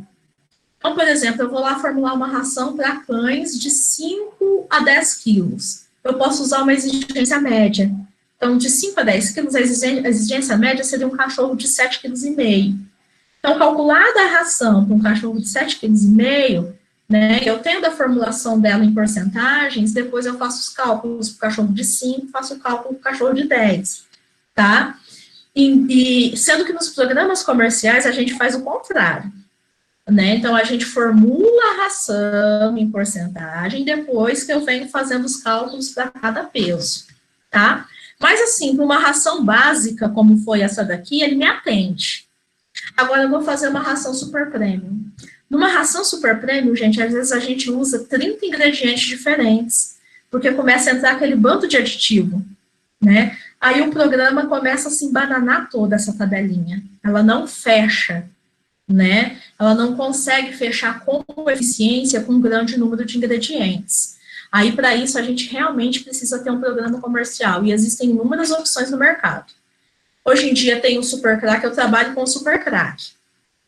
Então, por exemplo, eu vou lá formular uma ração para cães de 5 a 10 quilos. Eu posso usar uma exigência média. Então, de 5 a 10 quilos, a exigência média seria um cachorro de 7,5 kg. Então, calculada a ração para um cachorro de 7,5 kg, né, eu tendo a formulação dela em porcentagens, depois eu faço os cálculos para o cachorro de 5, faço o cálculo para o cachorro de 10, tá? E sendo que nos programas comerciais a gente faz o contrário, né? Então, a gente formula a ração em porcentagem, depois que eu venho fazendo os cálculos para cada peso, tá? Mas, assim, para uma ração básica, como foi essa daqui, ele me atende. Agora, eu vou fazer uma ração super premium. Numa ração super premium, gente, às vezes a gente usa 30 ingredientes diferentes, porque começa a entrar aquele bando de aditivo, né? Aí o programa começa a se embananar toda essa tabelinha. Ela não fecha, né? Ela não consegue fechar com eficiência com um grande número de ingredientes. Aí, para isso, a gente realmente precisa ter um programa comercial, e existem inúmeras opções no mercado. Hoje em dia tem o Super Crack, eu trabalho com o Super Crack,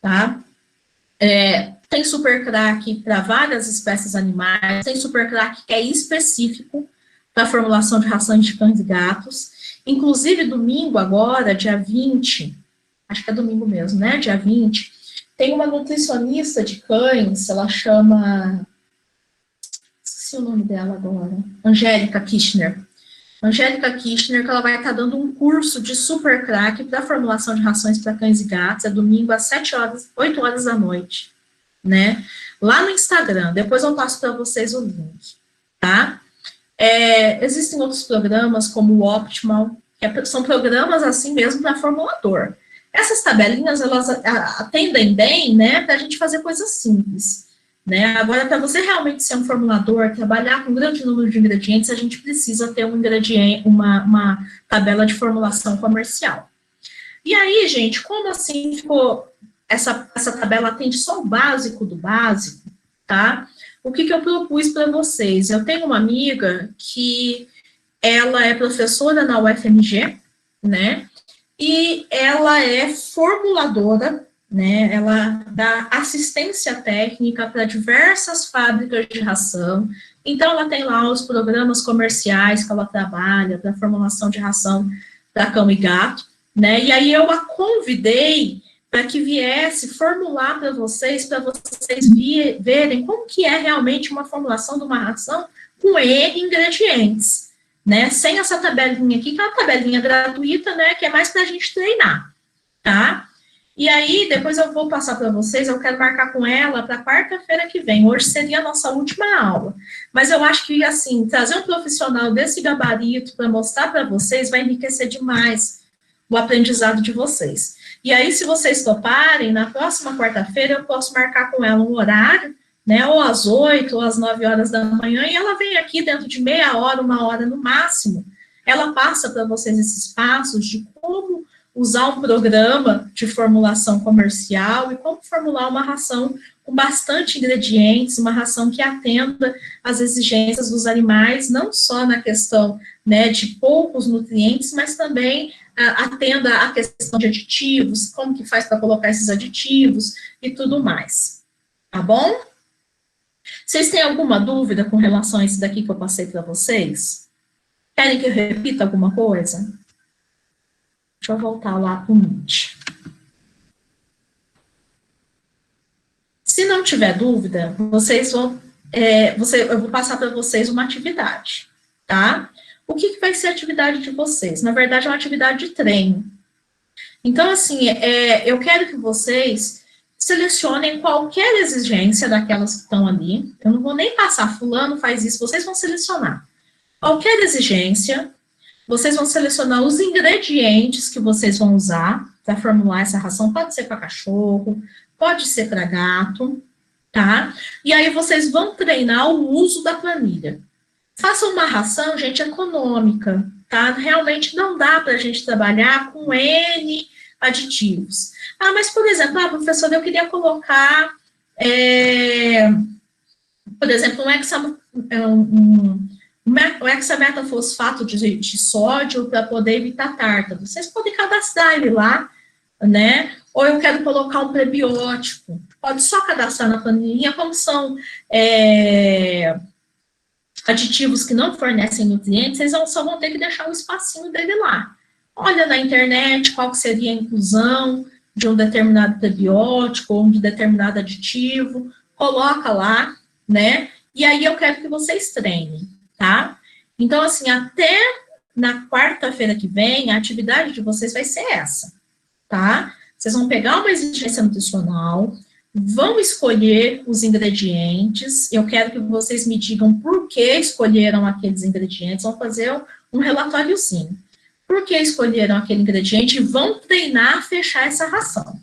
tá? Tem Super Crack para várias espécies animais, tem Super Crack que é específico para a formulação de rações de cães e gatos. Inclusive, domingo agora, dia 20, acho que é domingo mesmo, né? Dia 20, tem uma nutricionista de cães, ela chama, esqueci o nome dela agora, Angélica Kirchner. Angélica Kirchner, que ela vai estar dando um curso de Super Crack para formulação de rações para cães e gatos, é domingo às 8 horas da noite, né? Lá no Instagram, depois eu passo para vocês o link, tá? Existem outros programas, como o Optimal, que são programas assim mesmo para formulador. Essas tabelinhas, elas atendem bem, né, para a gente fazer coisas simples, né? Agora, para você realmente ser um formulador, trabalhar com um grande número de ingredientes, a gente precisa ter uma tabela de formulação comercial. E aí, gente, como assim ficou, essa tabela atende só o básico do básico, tá? O que eu propus para vocês? Eu tenho uma amiga que ela é professora na UFMG, né? E ela é formuladora, né? Ela dá assistência técnica para diversas fábricas de ração. Então, ela tem lá os programas comerciais que ela trabalha para formulação de ração para cão e gato, né? E aí eu a convidei para que viesse formular para vocês verem como que é realmente uma formulação de uma ração com N ingredientes, né? Sem essa tabelinha aqui, que é uma tabelinha gratuita, né? Que é mais para a gente treinar, tá? E aí, depois eu vou passar para vocês, eu quero marcar com ela para quarta-feira que vem. Hoje seria a nossa última aula. Mas eu acho que, assim, trazer um profissional desse gabarito para mostrar para vocês vai enriquecer demais o aprendizado de vocês. E aí, se vocês toparem, na próxima quarta-feira eu posso marcar com ela um horário, né, ou às 8, ou às 9 horas da manhã, e ela vem aqui dentro de meia hora, 1 hora no máximo, ela passa para vocês esses passos de como usar um programa de formulação comercial e como formular uma ração com bastante ingredientes, uma ração que atenda às exigências dos animais, não só na questão, né, de poucos nutrientes, mas também atenda à questão de aditivos, como que faz para colocar esses aditivos e tudo mais. Tá bom? Vocês têm alguma dúvida com relação a isso daqui que eu passei para vocês? Querem que eu repita alguma coisa? Deixa eu voltar lá para o Meet. Se não tiver dúvida, vocês vão, eu vou passar para vocês uma atividade, tá? O que vai ser a atividade de vocês? Na verdade, é uma atividade de treino. Então, assim, eu quero que vocês selecionem qualquer exigência daquelas que estão ali. Eu não vou nem passar, fulano faz isso, vocês vão selecionar. Qualquer exigência, vocês vão selecionar os ingredientes que vocês vão usar para formular essa ração. Pode ser para cachorro, pode ser para gato, tá? E aí vocês vão treinar o uso da planilha. Faça uma ração, gente, econômica, tá? Realmente não dá para a gente trabalhar com N aditivos. Ah, mas, por exemplo, professor, eu queria colocar, por exemplo, um hexametafosfato de sódio para poder evitar tártaro. Vocês podem cadastrar ele lá, né? Ou eu quero colocar um prebiótico. Pode só cadastrar na planilha, como são aditivos que não fornecem nutrientes, vocês só vão ter que deixar um espacinho dele lá. Olha na internet qual seria a inclusão de um determinado prebiótico ou de determinado aditivo, coloca lá, né? E aí eu quero que vocês treinem, tá? Então, assim, até na quarta-feira que vem, a atividade de vocês vai ser essa, tá? Vocês vão pegar uma exigência nutricional, vão escolher os ingredientes, eu quero que vocês me digam por que escolheram aqueles ingredientes, vão fazer um relatóriozinho. Por que escolheram aquele ingrediente e vão treinar a fechar essa ração,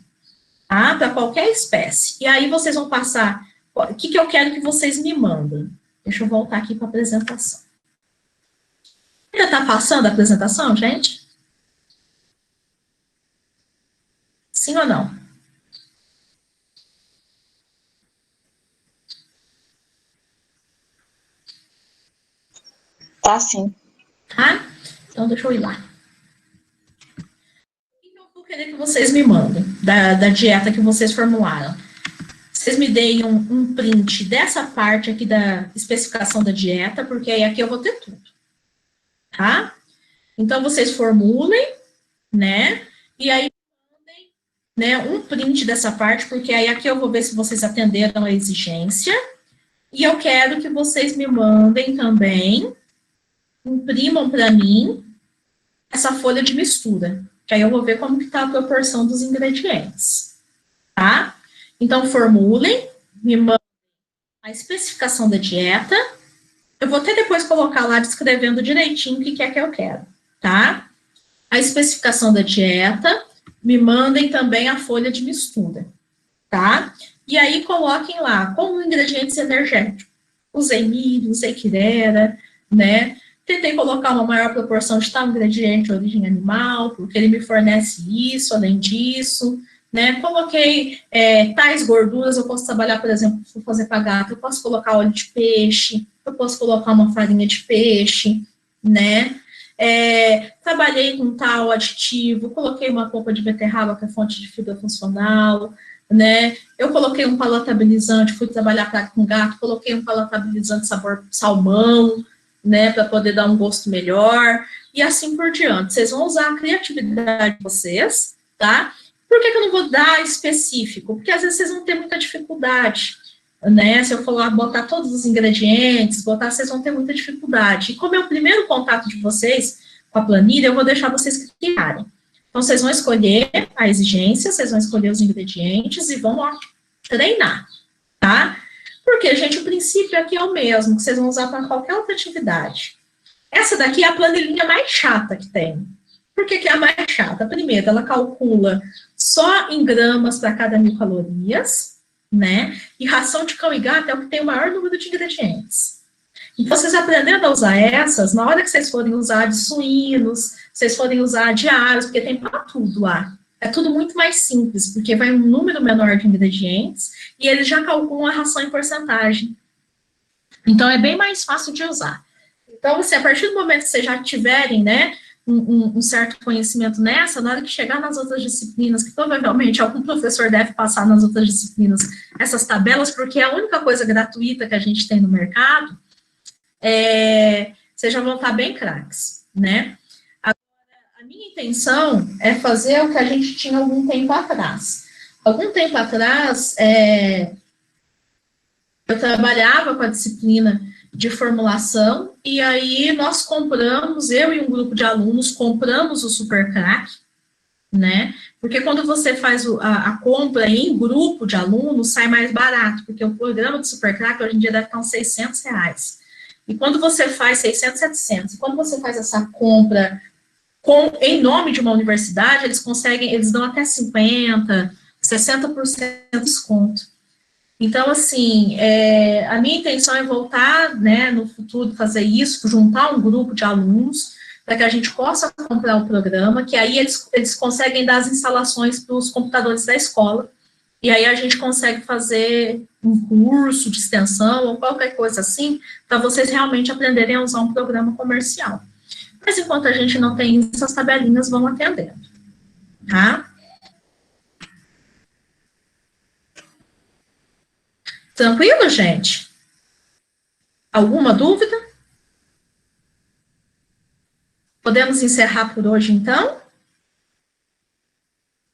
tá? Para qualquer espécie. E aí vocês vão passar, o que eu quero que vocês me mandem? Deixa eu voltar aqui para a apresentação. Ainda está passando a apresentação, gente? Sim ou não? Tá, sim. Tá? Então, deixa eu ir lá. O que eu vou querer que vocês me mandem da dieta que vocês formularam? Vocês me deem um print dessa parte aqui da especificação da dieta, porque aí aqui eu vou ter tudo. Tá? Então, vocês formulem, né? E aí, mandem, né, um print dessa parte, porque aí aqui eu vou ver se vocês atenderam a exigência. E eu quero que vocês me mandem também, imprimam para mim essa folha de mistura, que aí eu vou ver como que está a proporção dos ingredientes, tá? Então, formulem, me mandem a especificação da dieta, eu vou até depois colocar lá descrevendo direitinho o que é que eu quero, tá? A especificação da dieta, me mandem também a folha de mistura, tá? E aí coloquem lá, como ingredientes energéticos, usei milho, usei quirera, né? Tentei colocar uma maior proporção de tal ingrediente de origem animal, porque ele me fornece isso, além disso, né? Coloquei tais gorduras, eu posso trabalhar, por exemplo, se for fazer para gato, eu posso colocar óleo de peixe, eu posso colocar uma farinha de peixe, né? Trabalhei com tal aditivo, coloquei uma polpa de beterraba, que é fonte de fibra funcional, né? Eu coloquei um palatabilizante, fui trabalhar com gato, coloquei um palatabilizante sabor salmão, né, para poder dar um gosto melhor, e assim por diante. Vocês vão usar a criatividade de vocês, tá? Por que eu não vou dar específico? Porque às vezes vocês vão ter muita dificuldade, né? Se eu for lá botar todos os ingredientes, vocês vão ter muita dificuldade. E como é o primeiro contato de vocês com a planilha, eu vou deixar vocês criarem. Então, vocês vão escolher a exigência, vocês vão escolher os ingredientes e vão lá treinar, tá? Porque, gente, o princípio aqui é o mesmo, que vocês vão usar para qualquer outra atividade. Essa daqui é a planilhinha mais chata que tem. Por que é a mais chata? Primeiro, ela calcula só em gramas para cada 1000 calorias, né? E ração de cão e gato é o que tem o maior número de ingredientes. Então, vocês aprendendo a usar essas, na hora que vocês forem usar de suínos, vocês forem usar de aves, porque tem para tudo lá. É tudo muito mais simples, porque vai um número menor de ingredientes e eles já calculam a ração em porcentagem. Então, é bem mais fácil de usar. Então, assim, a partir do momento que vocês já tiverem, né, um certo conhecimento nessa, na hora que chegar nas outras disciplinas, que provavelmente algum professor deve passar nas outras disciplinas essas tabelas, porque é a única coisa gratuita que a gente tem no mercado, vocês já vão estar bem craques, né? A minha intenção é fazer o que a gente tinha algum tempo atrás. Algum tempo atrás, eu trabalhava com a disciplina de formulação, e aí nós compramos, eu e um grupo de alunos, compramos o Super Crack, né? Porque quando você faz a compra em grupo de alunos, sai mais barato, porque o programa do Super Crack hoje em dia deve estar uns R$600. E quando você faz 600, 700, quando você faz essa compra em nome de uma universidade, eles dão até 50%, 60% de desconto. Então, assim, a minha intenção é voltar, né, no futuro, fazer isso, juntar um grupo de alunos, para que a gente possa comprar o programa, que aí eles conseguem dar as instalações para os computadores da escola, e aí a gente consegue fazer um curso de extensão, ou qualquer coisa assim, para vocês realmente aprenderem a usar um programa comercial. Mas enquanto a gente não tem isso, as tabelinhas vão atendendo, tá? Tranquilo, gente? Alguma dúvida? Podemos encerrar por hoje, então?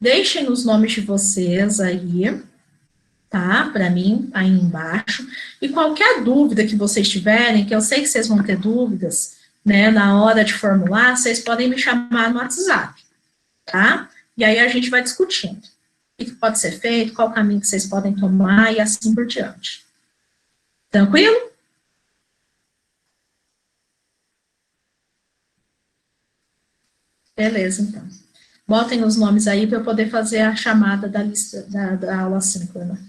Deixem os nomes de vocês aí, tá? Para mim, aí embaixo. E qualquer dúvida que vocês tiverem, que eu sei que vocês vão ter dúvidas, né, na hora de formular, vocês podem me chamar no WhatsApp, tá? E aí a gente vai discutindo o que pode ser feito, qual caminho que vocês podem tomar e assim por diante. Tranquilo? Beleza, então. Botem os nomes aí para eu poder fazer a chamada da lista da aula síncrona.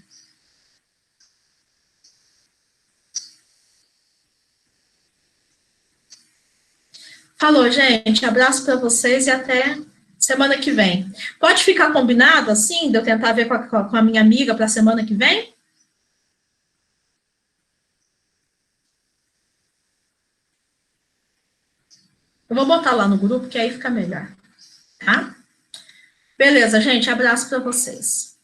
Falou, gente. Abraço para vocês e até semana que vem. Pode ficar combinado assim, de eu tentar ver com a minha amiga para a semana que vem? Eu vou botar lá no grupo, que aí fica melhor. Tá? Beleza, gente. Abraço para vocês.